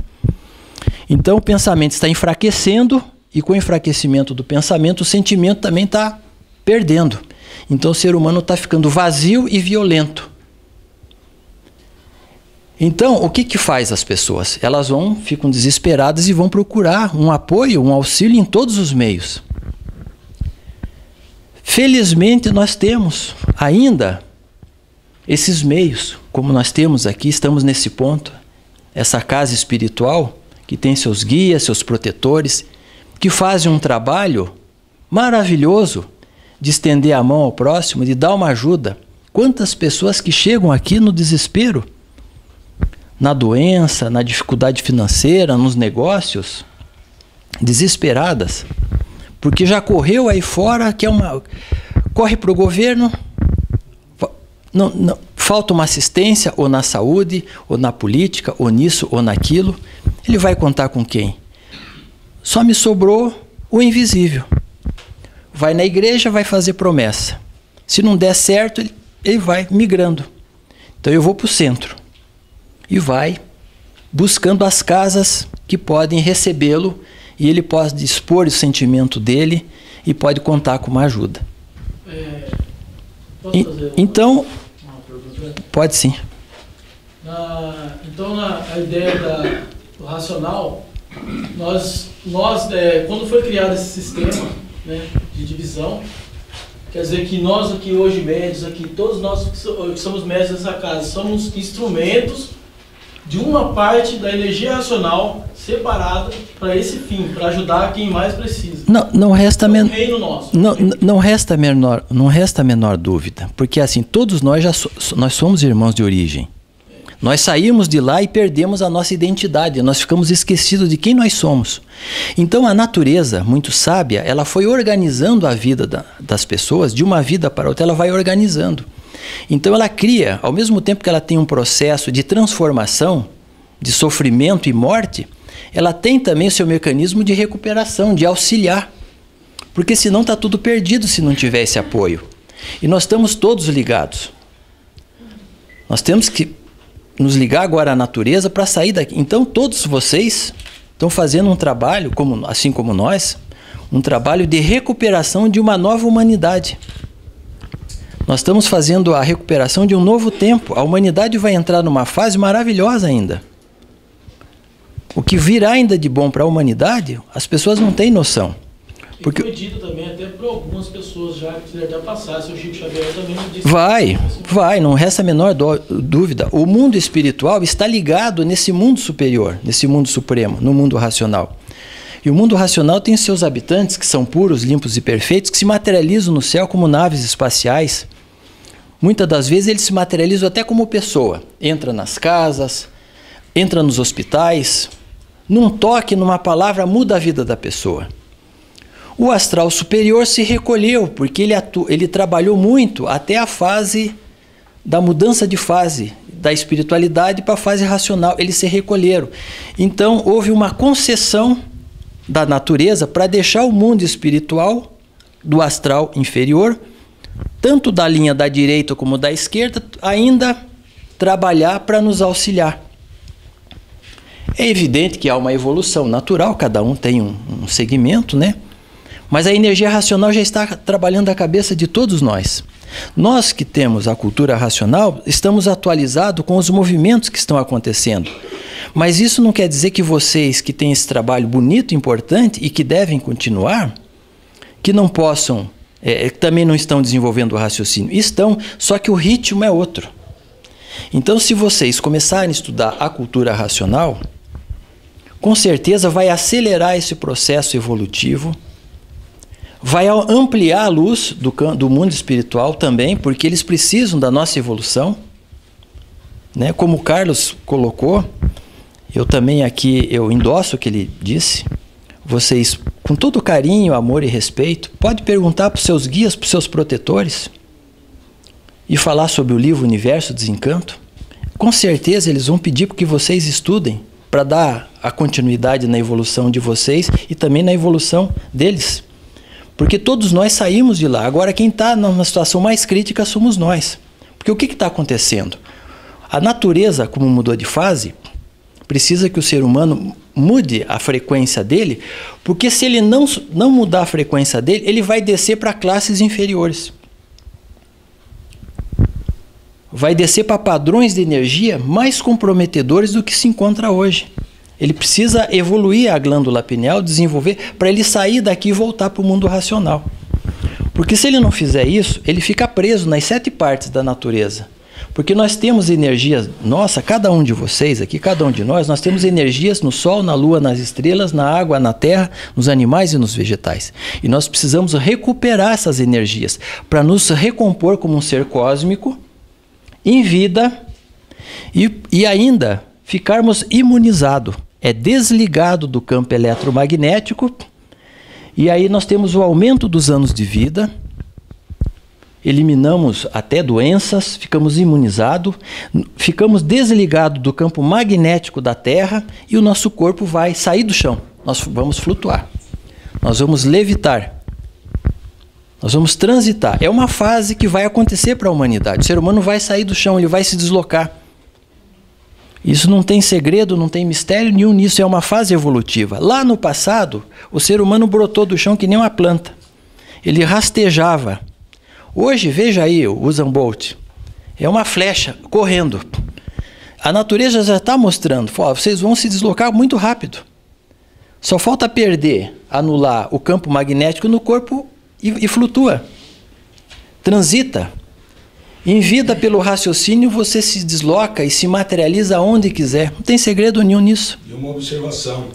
Então o pensamento está enfraquecendo e com o enfraquecimento do pensamento o sentimento também está perdendo. Então o ser humano está ficando vazio e violento. Então, o que faz as pessoas? Elas ficam desesperadas e vão procurar um apoio, um auxílio em todos os meios. Felizmente, nós temos ainda esses meios, como nós temos aqui, estamos nesse ponto, essa casa espiritual, que tem seus guias, seus protetores, que fazem um trabalho maravilhoso de estender a mão ao próximo, de dar uma ajuda. Quantas pessoas que chegam aqui no desespero, na doença, na dificuldade financeira, nos negócios, desesperadas, porque já correu aí fora, corre para o governo, não, falta uma assistência, ou na saúde, ou na política, ou nisso, ou naquilo. Ele vai contar com quem? Só me sobrou o invisível. Vai na igreja, vai fazer promessa. Se não der certo, ele vai migrando. Então eu vou para o centro. E vai buscando as casas que podem recebê-lo, e ele pode expor o sentimento dele e pode contar com uma ajuda. Posso fazer então, uma pergunta? Pode sim. Então, a ideia do racional, nós quando foi criado esse sistema, né, de divisão, quer dizer que nós aqui hoje, médios aqui, todos nós que somos médios dessa casa, somos instrumentos de uma parte da energia racional separada para esse fim, para ajudar quem mais precisa. Não resta a menor dúvida, porque assim, todos nós nós somos irmãos de origem. Nós saímos de lá e perdemos a nossa identidade, nós ficamos esquecidos de quem nós somos. Então a natureza, muito sábia, ela foi organizando a vida das pessoas, de uma vida para outra, ela vai organizando. Então ela cria, ao mesmo tempo que ela tem um processo de transformação, de sofrimento e morte, ela tem também o seu mecanismo de recuperação, de auxiliar. Porque senão está tudo perdido se não tiver esse apoio. E nós estamos todos ligados. Nós temos que nos ligar agora à natureza para sair daqui. Então todos vocês estão fazendo um trabalho, assim como nós, um trabalho de recuperação de uma nova humanidade. Nós estamos fazendo a recuperação de um novo tempo. A humanidade vai entrar numa fase maravilhosa ainda. O que virá ainda de bom para a humanidade, as pessoas não têm noção. Porque foi dito também até por algumas pessoas já que já passaram, seu Chico Xavier também não disse. Vai, não resta a menor dúvida. O mundo espiritual está ligado nesse mundo superior, nesse mundo supremo, no mundo racional. E o mundo racional tem seus habitantes que são puros, limpos e perfeitos, que se materializam no céu como naves espaciais. Muitas das vezes eles se materializam até como pessoa. Entra nas casas, entra nos hospitais, num toque, numa palavra, muda a vida da pessoa. O astral superior se recolheu, porque ele trabalhou muito até a fase da mudança de fase, da espiritualidade para a fase racional. Eles se recolheram. Então houve uma concessão da natureza para deixar o mundo espiritual do astral inferior, tanto da linha da direita como da esquerda, ainda trabalhar para nos auxiliar. É evidente que há uma evolução natural, cada um tem um segmento, né? Mas a energia racional já está trabalhando a cabeça de todos nós. Nós que temos a cultura racional, estamos atualizados com os movimentos que estão acontecendo. Mas isso não quer dizer que vocês que têm esse trabalho bonito, importante e que devem continuar, que não possam, também não estão desenvolvendo o raciocínio. Estão, só que o ritmo é outro. Então, se vocês começarem a estudar a cultura racional, com certeza vai acelerar esse processo evolutivo, vai ampliar a luz do mundo espiritual também, porque eles precisam da nossa evolução, né? Como o Carlos colocou, eu também aqui, eu endosso o que ele disse, vocês, com todo carinho, amor e respeito, pode perguntar para os seus guias, para os seus protetores, e falar sobre o livro Universo Desencanto. Com certeza eles vão pedir para que vocês estudem, para dar a continuidade na evolução de vocês e também na evolução deles. Porque todos nós saímos de lá. Agora quem está numa situação mais crítica somos nós. Porque o que está acontecendo? A natureza, como mudou de fase, precisa que o ser humano mude a frequência dele, porque se ele não mudar a frequência dele, ele vai descer para classes inferiores. vai descer para padrões de energia mais comprometedores do que se encontra hoje. Ele precisa evoluir a glândula pineal, desenvolver, para ele sair daqui e voltar para o mundo racional. Porque se ele não fizer isso, ele fica preso nas 7 partes da natureza. Porque nós temos energias, nossa, cada um de vocês aqui, cada um de nós temos energias no Sol, na Lua, nas estrelas, na água, na terra, nos animais e nos vegetais. E nós precisamos recuperar essas energias para nos recompor como um ser cósmico, em vida, e ainda ficarmos imunizados. É desligado do campo eletromagnético, e aí nós temos o aumento dos anos de vida, eliminamos até doenças, ficamos imunizados, ficamos desligados do campo magnético da Terra e o nosso corpo vai sair do chão. Nós vamos flutuar, nós vamos levitar, nós vamos transitar. É uma fase que vai acontecer para a humanidade. O ser humano vai sair do chão, ele vai se deslocar. Isso não tem segredo, não tem mistério nenhum nisso, é uma fase evolutiva. Lá no passado, o ser humano brotou do chão que nem uma planta. Ele rastejava. Hoje, veja aí o Usain Bolt. É uma flecha correndo. A natureza já está mostrando, vocês vão se deslocar muito rápido. Só falta perder, anular o campo magnético no corpo e flutua. Transita. Em vida, pelo raciocínio, você se desloca e se materializa onde quiser. Não tem segredo nenhum nisso. E uma observação.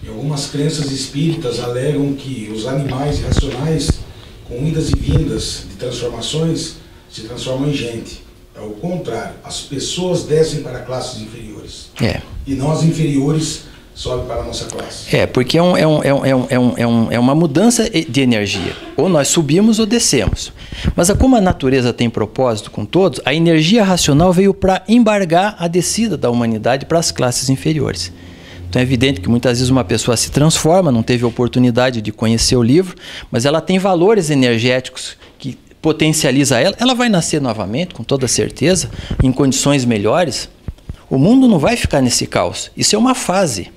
Em algumas crenças espíritas alegam que os animais irracionais, com idas e vindas de transformações, se transformam em gente. É o contrário. As pessoas descem para classes inferiores. E nós, inferiores, sobem para a nossa classe. Porque é uma mudança de energia. Ou nós subimos ou descemos. Mas como a natureza tem propósito com todos, a energia racional veio para embargar a descida da humanidade para as classes inferiores. Então é evidente que muitas vezes uma pessoa se transforma, não teve oportunidade de conhecer o livro, mas ela tem valores energéticos que potencializa ela. Ela vai nascer novamente, com toda certeza, em condições melhores. O mundo não vai ficar nesse caos. Isso é uma fase.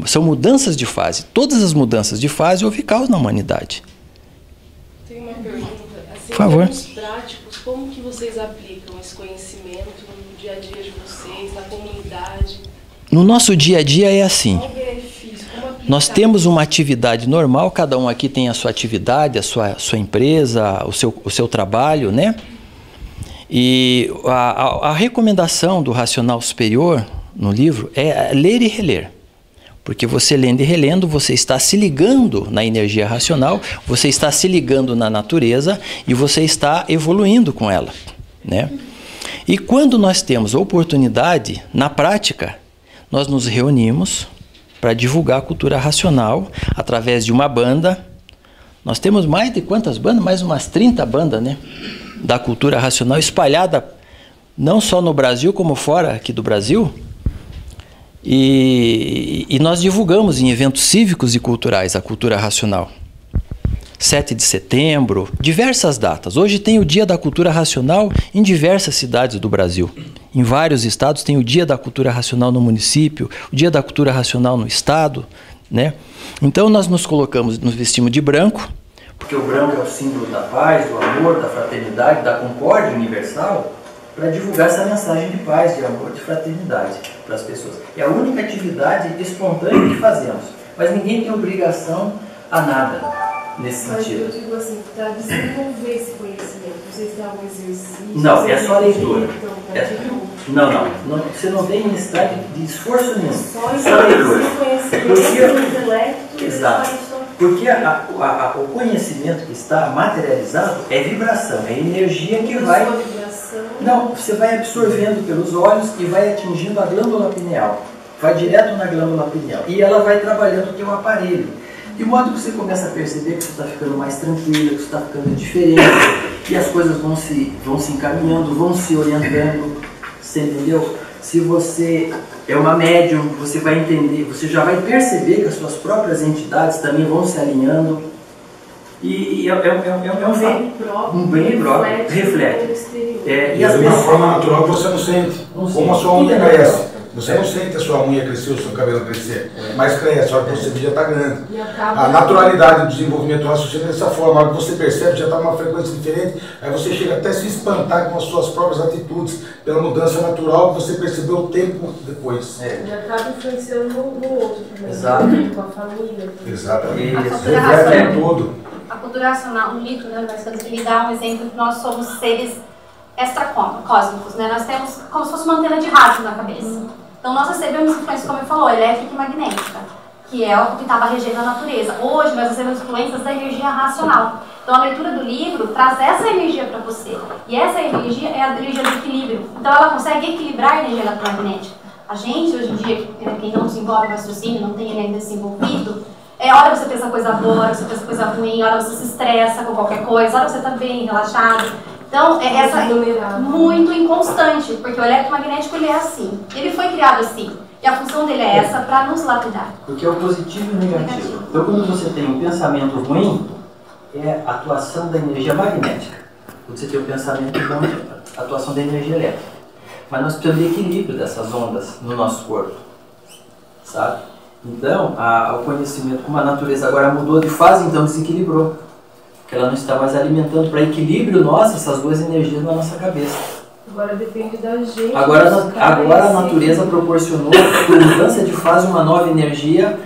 São mudanças de fase. Todas as mudanças de fase houve caos na humanidade. Tem uma pergunta. Assim, por favor. Em termos práticos, como que vocês aplicam esse conhecimento no dia a dia de vocês, na comunidade? No nosso dia a dia é assim. Qual o benefício? Como aplicar? Nós temos uma atividade normal, cada um aqui tem a sua atividade, a sua empresa, o seu trabalho, né? E a recomendação do Racional Superior no livro é ler e reler. Porque você lendo e relendo, você está se ligando na energia racional, você está se ligando na natureza e você está evoluindo com ela, né? E quando nós temos a oportunidade, na prática, nós nos reunimos para divulgar a cultura racional através de uma banda. Nós temos mais de quantas bandas? Mais umas 30 bandas, né? Da cultura racional espalhada não só no Brasil como fora aqui do Brasil. E nós divulgamos em eventos cívicos e culturais a cultura racional. 7 de setembro, diversas datas. Hoje tem o Dia da Cultura Racional em diversas cidades do Brasil. Em vários estados tem o Dia da Cultura Racional no município, o Dia da Cultura Racional no estado, né? Então nós nos colocamos, nos vestimos de branco, porque o branco é o símbolo da paz, do amor, da fraternidade, da concórdia universal, para divulgar essa mensagem de paz, de amor, de fraternidade para as pessoas. É a única atividade espontânea que fazemos, mas ninguém tem obrigação a nada nesse sentido. Mas eu digo assim, para desenvolver esse conhecimento, vocês têm algum exercício? Não, é só leitura. Não, você não tem necessidade de esforço nenhum. Só leitura. Exato. Porque o conhecimento que está materializado é vibração, é energia que vai... Não, você vai absorvendo pelos olhos e vai atingindo a glândula pineal. Vai direto na glândula pineal. E ela vai trabalhando o teu aparelho. De modo que você começa a perceber que você está ficando mais tranquilo, que você está ficando diferente. E as coisas vão se encaminhando, vão se orientando. Você entendeu? Se você é uma médium, você vai entender, você já vai perceber que as suas próprias entidades também vão se alinhando. E é um bem próprio, reflete. E de uma forma natural que você não sente. Como a sua onda cresce. Você não sente a sua unha crescer, o seu cabelo crescer, mas cresce, a hora que você vê já está grande. E acaba... A naturalidade do desenvolvimento raciocínio é dessa forma, a hora que você percebe já está numa frequência diferente, aí você chega até a se espantar com as suas próprias atitudes, pela mudança natural que você percebeu o tempo depois. E acaba influenciando no outro também. Exato. Com a família. Exatamente. A cultura Reflete em racional. tudo. A cultura racional, um mito, né, ele dá um exemplo que nós somos seres extracósmicos, né? Nós temos como se fosse uma antena de rádio na cabeça. Então nós recebemos influências, como ele falou, elétrica e magnética, que é o que estava regendo a natureza. Hoje nós recebemos influências da energia racional. Então a leitura do livro traz essa energia para você. E essa energia é a energia do equilíbrio. Então ela consegue equilibrar a energia eletromagnética. A gente, hoje em dia, quem não desenvolve o raciocínio, não tem ele ainda desenvolvido, hora você pensa coisa boa, hora você pensa coisa ruim, hora você se estressa com qualquer coisa, hora você está bem, relaxado. Então, essa é muito inconstante, porque o eletromagnético ele é assim. Ele foi criado assim. E a função dele é essa, para nos lapidar. Porque é o positivo e o negativo. Então, quando você tem um pensamento ruim, é a atuação da energia magnética. Quando você tem um pensamento bom, é a atuação da energia elétrica. Mas nós precisamos de equilíbrio dessas ondas no nosso corpo. Sabe? Então, o conhecimento, como a natureza agora mudou de fase, então desequilibrou. Porque ela não está mais alimentando para equilíbrio nosso essas duas energias na nossa cabeça. Agora depende da gente. Agora a natureza proporcionou, por mudança de fase, uma nova energia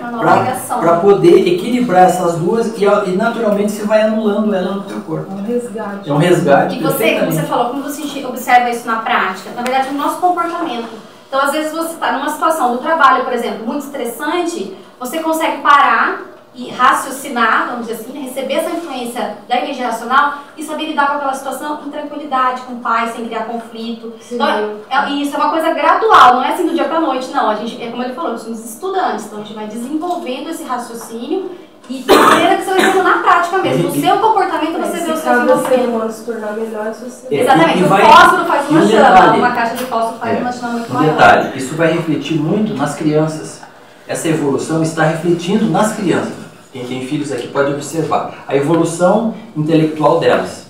para poder equilibrar essas duas e naturalmente se vai anulando ela no teu corpo. É um resgate. É um resgate. E você, como você falou, como você observa isso na prática? Na verdade, no nosso comportamento. Então, às vezes você está numa situação do trabalho, por exemplo, muito estressante, você consegue parar e raciocinar, vamos dizer assim, receber essa influência da energia racional e saber lidar com aquela situação em tranquilidade, com paz, sem criar conflito. Então, isso é uma coisa gradual, não é assim do dia para a noite, não. A gente, como ele falou, nós somos estudantes, então a gente vai desenvolvendo esse raciocínio e de maneira que você vai vendo na prática mesmo. No seu comportamento você vê o seu desenvolvimento. Se tornar melhor, você... Exatamente, o fósforo faz uma chama, uma caixa de fósforo faz uma chama muito maior. Detalhe, isso vai refletir muito nas crianças. Essa evolução está refletindo nas crianças. Quem tem filhos aqui pode observar a evolução intelectual delas.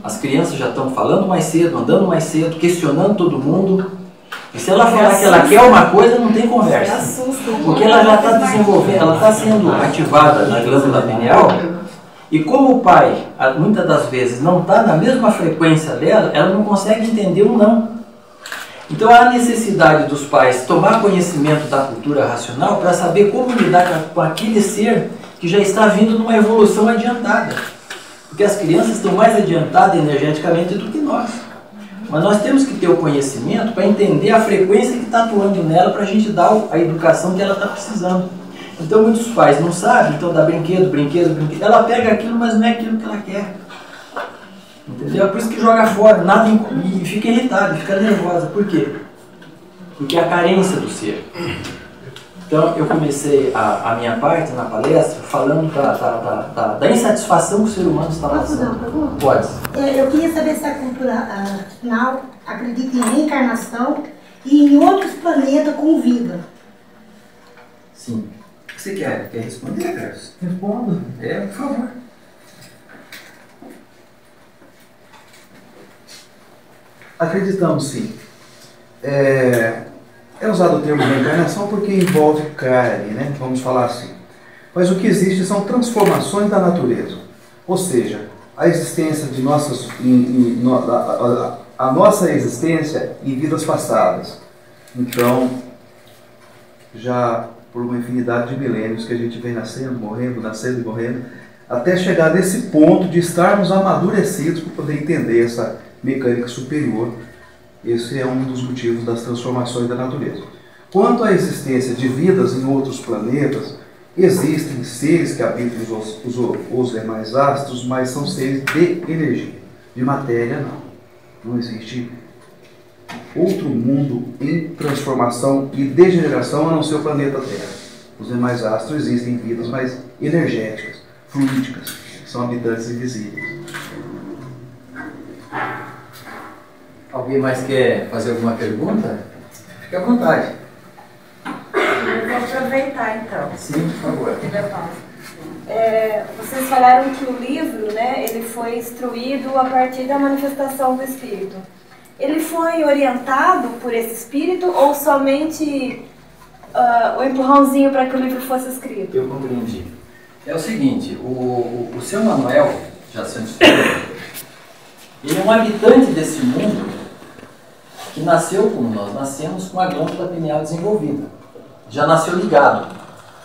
As crianças já estão falando mais cedo, andando mais cedo, questionando todo mundo. E se ela falar que ela quer uma coisa, não tem conversa. Porque ela já está desenvolvendo, ela está sendo ativada na glândula pineal. E como o pai, muitas das vezes, não está na mesma frequência dela, ela não consegue entender o não. Então há necessidade dos pais tomar conhecimento da cultura racional para saber como lidar com aquele ser que já está vindo numa evolução adiantada. Porque as crianças estão mais adiantadas energeticamente do que nós. Mas nós temos que ter o conhecimento para entender a frequência que está atuando nela para a gente dar a educação que ela está precisando. Então muitos pais não sabem, então dá brinquedo. Ela pega aquilo, mas não é aquilo que ela quer. Entendeu? Por isso que joga fora, nada e fica irritada, fica nervosa. Por quê? Porque é a carência do ser. Então eu comecei a minha parte na palestra falando da insatisfação que o ser humano está passando. Pode. Eu queria saber se a cultura racional acredita em reencarnação e em outros planetas com vida. Sim. O que você quer? Quer responder, Carlos? Respondo. Por favor. Acreditamos sim. É usado o termo reencarnação porque envolve carne, né? Vamos falar assim. Mas o que existe são transformações da natureza. Ou seja, a existência de a nossa existência em vidas passadas. Então, já por uma infinidade de milênios que a gente vem nascendo e morrendo, até chegar nesse ponto de estarmos amadurecidos para poder entender essa mecânica superior. Esse é um dos motivos das transformações da natureza. Quanto à existência de vidas em outros planetas, existem seres que habitam os demais astros, mas são seres de energia. De matéria, não. Não existe outro mundo em transformação e degeneração a não ser o planeta Terra. Os demais astros existem vidas mais energéticas, fluídicas, que são habitantes invisíveis. Alguém mais quer fazer alguma pergunta? Fique à vontade. Eu vou aproveitar então. Sim, por favor. Vocês falaram que o livro, né, ele foi instruído a partir da manifestação do Espírito. ele foi orientado por esse espírito ou somente o empurrãozinho para que o livro fosse escrito? Eu compreendi. É o seguinte, o seu Manuel Jacinto Silva, ele é um habitante desse mundo que nasceu como nós nascemos com a glândula pineal desenvolvida. Já nasceu ligado.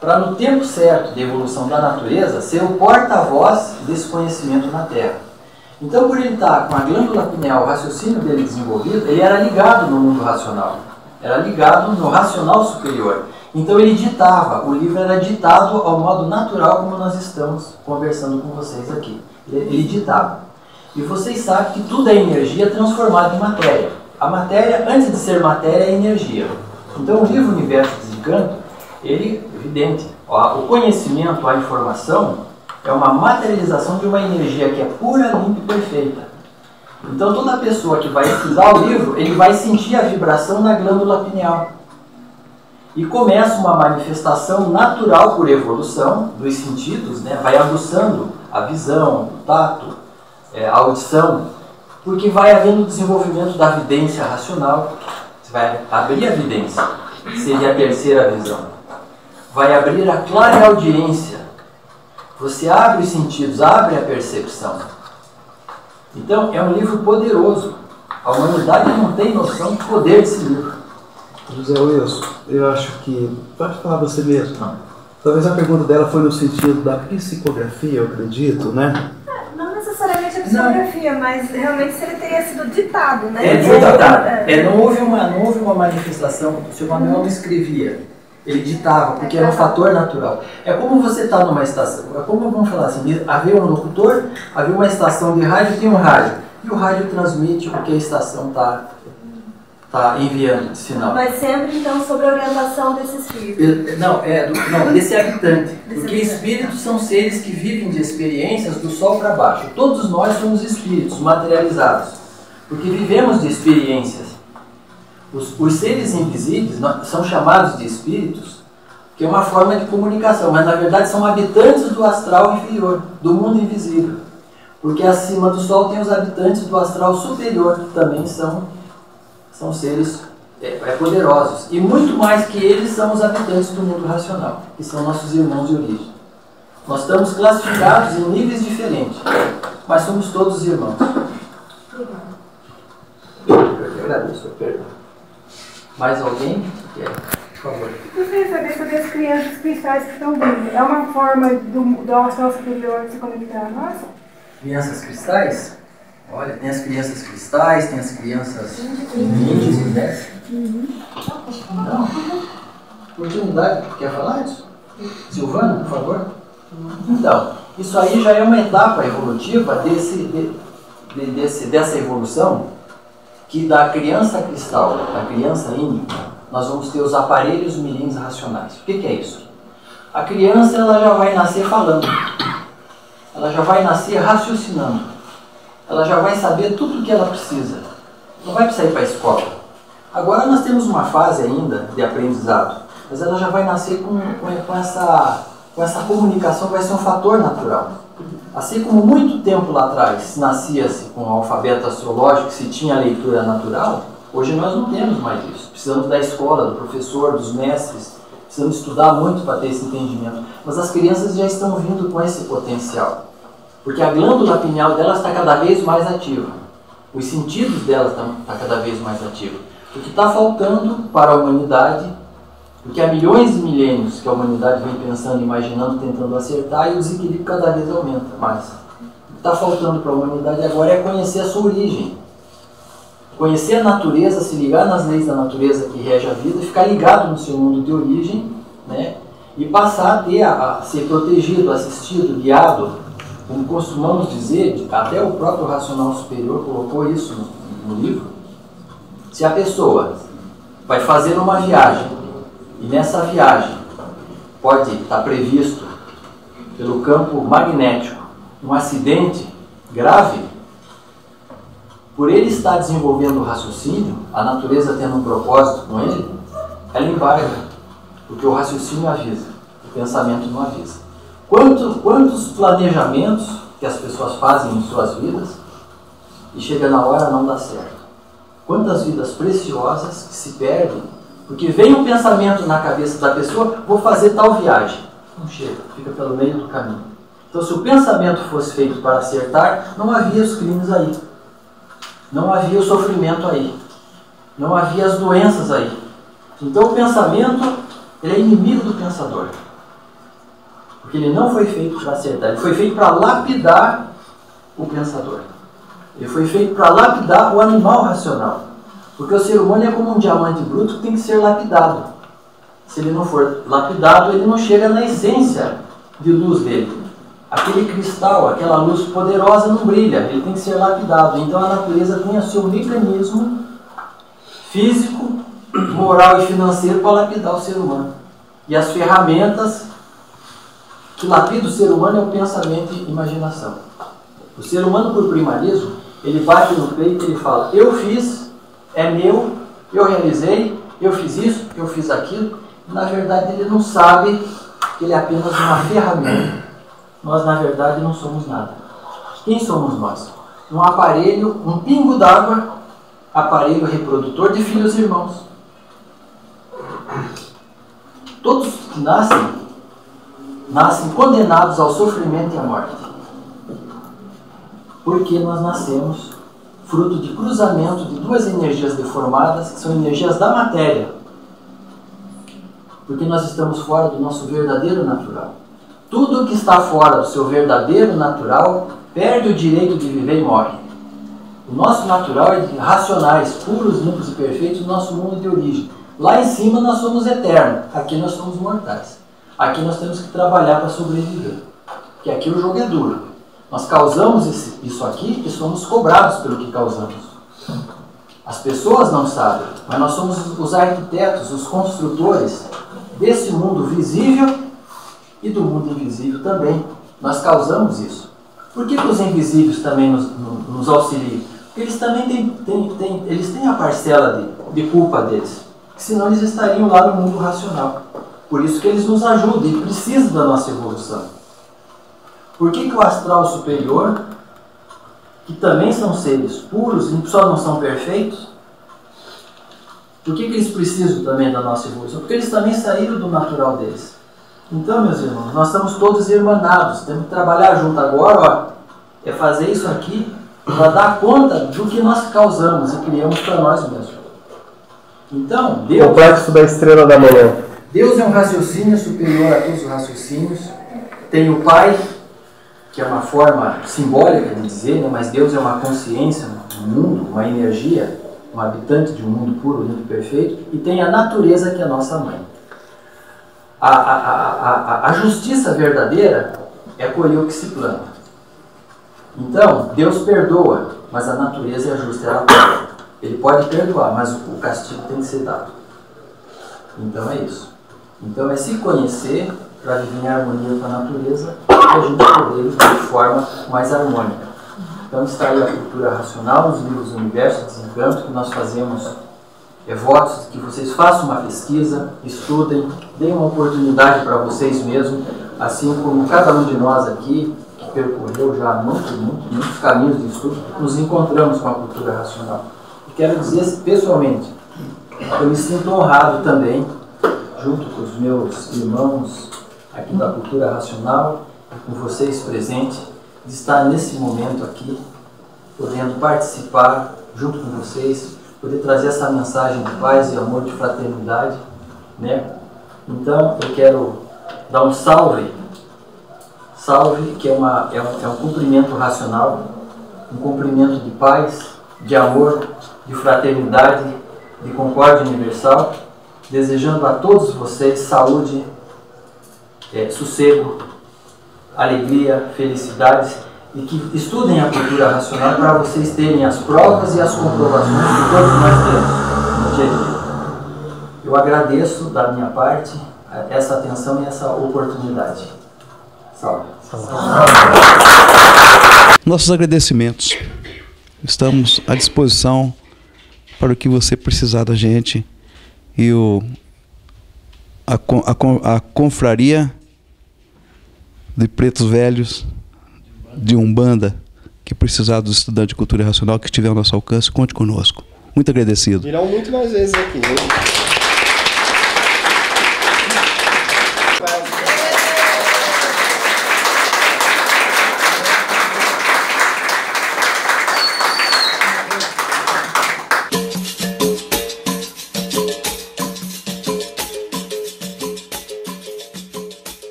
Para no tempo certo de evolução da natureza, ser o porta-voz desse conhecimento na Terra. Então, por ele estar com a glândula pineal, o raciocínio dele desenvolvido, ele era ligado no mundo racional. Era ligado no racional superior. Então ele ditava, o livro era ditado ao modo natural como nós estamos conversando com vocês aqui. Ele ditava. E vocês sabem que tudo é energia transformada em matéria. A matéria, antes de ser matéria, é energia. Então o livro Universo Desencanto, ele, evidente, o conhecimento, a informação, é uma materialização de uma energia que é pura, limpa e perfeita. Então toda pessoa que vai estudar o livro, ele vai sentir a vibração na glândula pineal. E começa uma manifestação natural por evolução dos sentidos, né? Vai aguçando a visão, o tato, a audição, porque vai havendo o desenvolvimento da vidência racional. Você vai abrir a vidência, seria a terceira visão. Vai abrir a clareaudiência. Você abre os sentidos, abre a percepção. Então, é um livro poderoso. A humanidade não tem noção do poder desse livro. José Wilson, eu acho que... Pode falar você mesmo. Talvez a pergunta dela foi no sentido da psicografia, eu acredito, né? Não necessariamente a psicografia, mas realmente se ele teria sido ditado, né? Não houve uma manifestação. O seu Manuel não escrevia. Ele ditava, porque era um fator natural. É como você está numa estação. É como, vamos falar assim, havia um locutor, havia uma estação de rádio e tem um rádio. E o rádio transmite o que a estação está enviando de sinal. Mas sempre, então, sobre a orientação desse espírito? Não, desse habitante. Porque espíritos são seres que vivem de experiências do sol para baixo. Todos nós somos espíritos materializados. Porque vivemos de experiências. Os seres invisíveis são chamados de espíritos, que é uma forma de comunicação, mas na verdade são habitantes do astral inferior, do mundo invisível. Porque acima do Sol tem os habitantes do astral superior, que também são seres poderosos. E muito mais que eles são os habitantes do mundo racional, que são nossos irmãos de origem. Nós estamos classificados em níveis diferentes, mas somos todos irmãos. Eu agradeço, perdão. Mais alguém? Por favor. Eu queria saber sobre as crianças cristais que estão vindo. É uma forma do astral superior se comunicar a nós? Crianças cristais? Olha, tem as crianças cristais, tem as crianças índices, né? Não? Oportunidade. Quer falar isso? Silvana, por favor? Então, isso aí já é uma etapa evolutiva dessa evolução, que da criança cristal, da criança índica, nós vamos ter os aparelhos mirins racionais. O que é isso? A criança ela já vai nascer falando, ela já vai nascer raciocinando, ela já vai saber tudo o que ela precisa, não vai precisar ir para a escola. Agora nós temos uma fase ainda de aprendizado, mas ela já vai nascer com essa comunicação, vai ser um fator natural. Assim como muito tempo lá atrás nascia-se com o alfabeto astrológico, se tinha leitura natural, hoje nós não temos mais isso. Precisamos da escola, do professor, dos mestres, precisamos estudar muito para ter esse entendimento. Mas as crianças já estão vindo com esse potencial, porque a glândula pineal delas está cada vez mais ativa, os sentidos delas estão cada vez mais ativos. O que está faltando para a humanidade, porque há milhões de milênios que a humanidade vem pensando, imaginando, tentando acertar, e o desequilíbrio cada vez aumenta mais. O que está faltando para a humanidade agora é conhecer a sua origem. Conhecer a natureza, se ligar nas leis da natureza que rege a vida, ficar ligado no seu mundo de origem, né? E passar a ser protegido, assistido, guiado, como costumamos dizer, até o próprio racional superior colocou isso no livro. Se a pessoa vai fazer uma viagem, e nessa viagem pode estar previsto pelo campo magnético um acidente grave, por ele estar desenvolvendo o raciocínio, a natureza tendo um propósito com ele, ela embarga, porque o raciocínio avisa, o pensamento não avisa. Quantos planejamentos que as pessoas fazem em suas vidas e chega na hora não dá certo? Quantas vidas preciosas que se perdem, porque vem um pensamento na cabeça da pessoa, vou fazer tal viagem. Não chega, fica pelo meio do caminho. Então, se o pensamento fosse feito para acertar, não havia os crimes aí. Não havia o sofrimento aí. Não havia as doenças aí. Então, o pensamento, ele é inimigo do pensador. Porque ele não foi feito para acertar, ele foi feito para lapidar o pensador. Ele foi feito para lapidar o animal racional. Porque o ser humano é como um diamante bruto que tem que ser lapidado. Se ele não for lapidado, ele não chega na essência de luz dele. Aquele cristal, aquela luz poderosa não brilha, ele tem que ser lapidado. Então a natureza tem o seu mecanismo físico, moral e financeiro para lapidar o ser humano. E as ferramentas que lapidam o ser humano é o pensamento e a imaginação. O ser humano, por primarismo, ele bate no peito e ele fala: eu fiz, é meu, eu realizei, eu fiz isso, eu fiz aquilo. Na verdade, ele não sabe que ele é apenas uma ferramenta. Nós, na verdade, não somos nada. Quem somos nós? Um aparelho, um pingo d'água, aparelho reprodutor de filhos e irmãos. Todos que nascem condenados ao sofrimento e à morte. Porque nós nascemos fruto de cruzamento de duas energias deformadas, que são energias da matéria. Porque nós estamos fora do nosso verdadeiro natural. Tudo que está fora do seu verdadeiro natural perde o direito de viver e morre. O nosso natural é de racionais, puros, limpos e perfeitos, o nosso mundo de origem. Lá em cima nós somos eternos, aqui nós somos mortais. Aqui nós temos que trabalhar para sobreviver. Porque aqui o jogo é duro. Nós causamos isso aqui e somos cobrados pelo que causamos. As pessoas não sabem, mas nós somos os arquitetos, os construtores desse mundo visível e do mundo invisível também. Nós causamos isso. Por que os invisíveis também nos auxiliam? Porque eles também têm a parcela de culpa deles. Senão eles estariam lá no mundo racional. Por isso que eles nos ajudam e precisam da nossa evolução. Por que o astral superior, que também são seres puros e só não são perfeitos, por que eles precisam também da nossa evolução? Porque eles também saíram do natural deles. Então, meus irmãos, nós estamos todos irmanados, temos que trabalhar junto agora, ó, é fazer isso aqui para dar conta do que nós causamos e criamos para nós mesmos. Então, Deus... Complexo da estrela da manhã. Deus é um raciocínio superior a todos os raciocínios. Tem o Pai, que é uma forma simbólica de dizer, né? Mas Deus é uma consciência, um mundo, uma energia, um habitante de um mundo puro, limpo e perfeito. E tem a natureza, que é a nossa mãe. A justiça verdadeira é colher o que se planta. Então, Deus perdoa, mas a natureza é justa, ela pode. Ele pode perdoar, mas o castigo tem que ser dado. Então é isso. Então é se conhecer para viver em harmonia com a natureza e a gente poder viver de forma mais harmônica. Então está aí a cultura racional, os livros do Universo, Desencanto, que nós fazemos votos de que vocês façam uma pesquisa, estudem, deem uma oportunidade para vocês mesmos, assim como cada um de nós aqui, que percorreu já muitos caminhos de estudo, nos encontramos com a cultura racional. E quero dizer pessoalmente, eu me sinto honrado também, junto com os meus irmãos aqui da cultura racional, com vocês presentes, de estar nesse momento aqui, podendo participar junto com vocês, poder trazer essa mensagem de paz e amor, de fraternidade, né? Então, eu quero dar um salve, que é um cumprimento racional, um cumprimento de paz, de amor, de fraternidade, de concórdia universal, desejando a todos vocês saúde, sossego, alegria, felicidades, e que estudem a cultura racional para vocês terem as provas e as comprovações que todos nós temos no dia a dia. Eu agradeço da minha parte essa atenção e essa oportunidade. Salve. Nossos agradecimentos. Estamos à disposição para o que você precisar da gente. E a confraria de pretos velhos de Umbanda, que precisar dos estudantes de cultura racional, que estiver ao nosso alcance, conte conosco. Muito agradecido. Virão muito mais vezes aqui.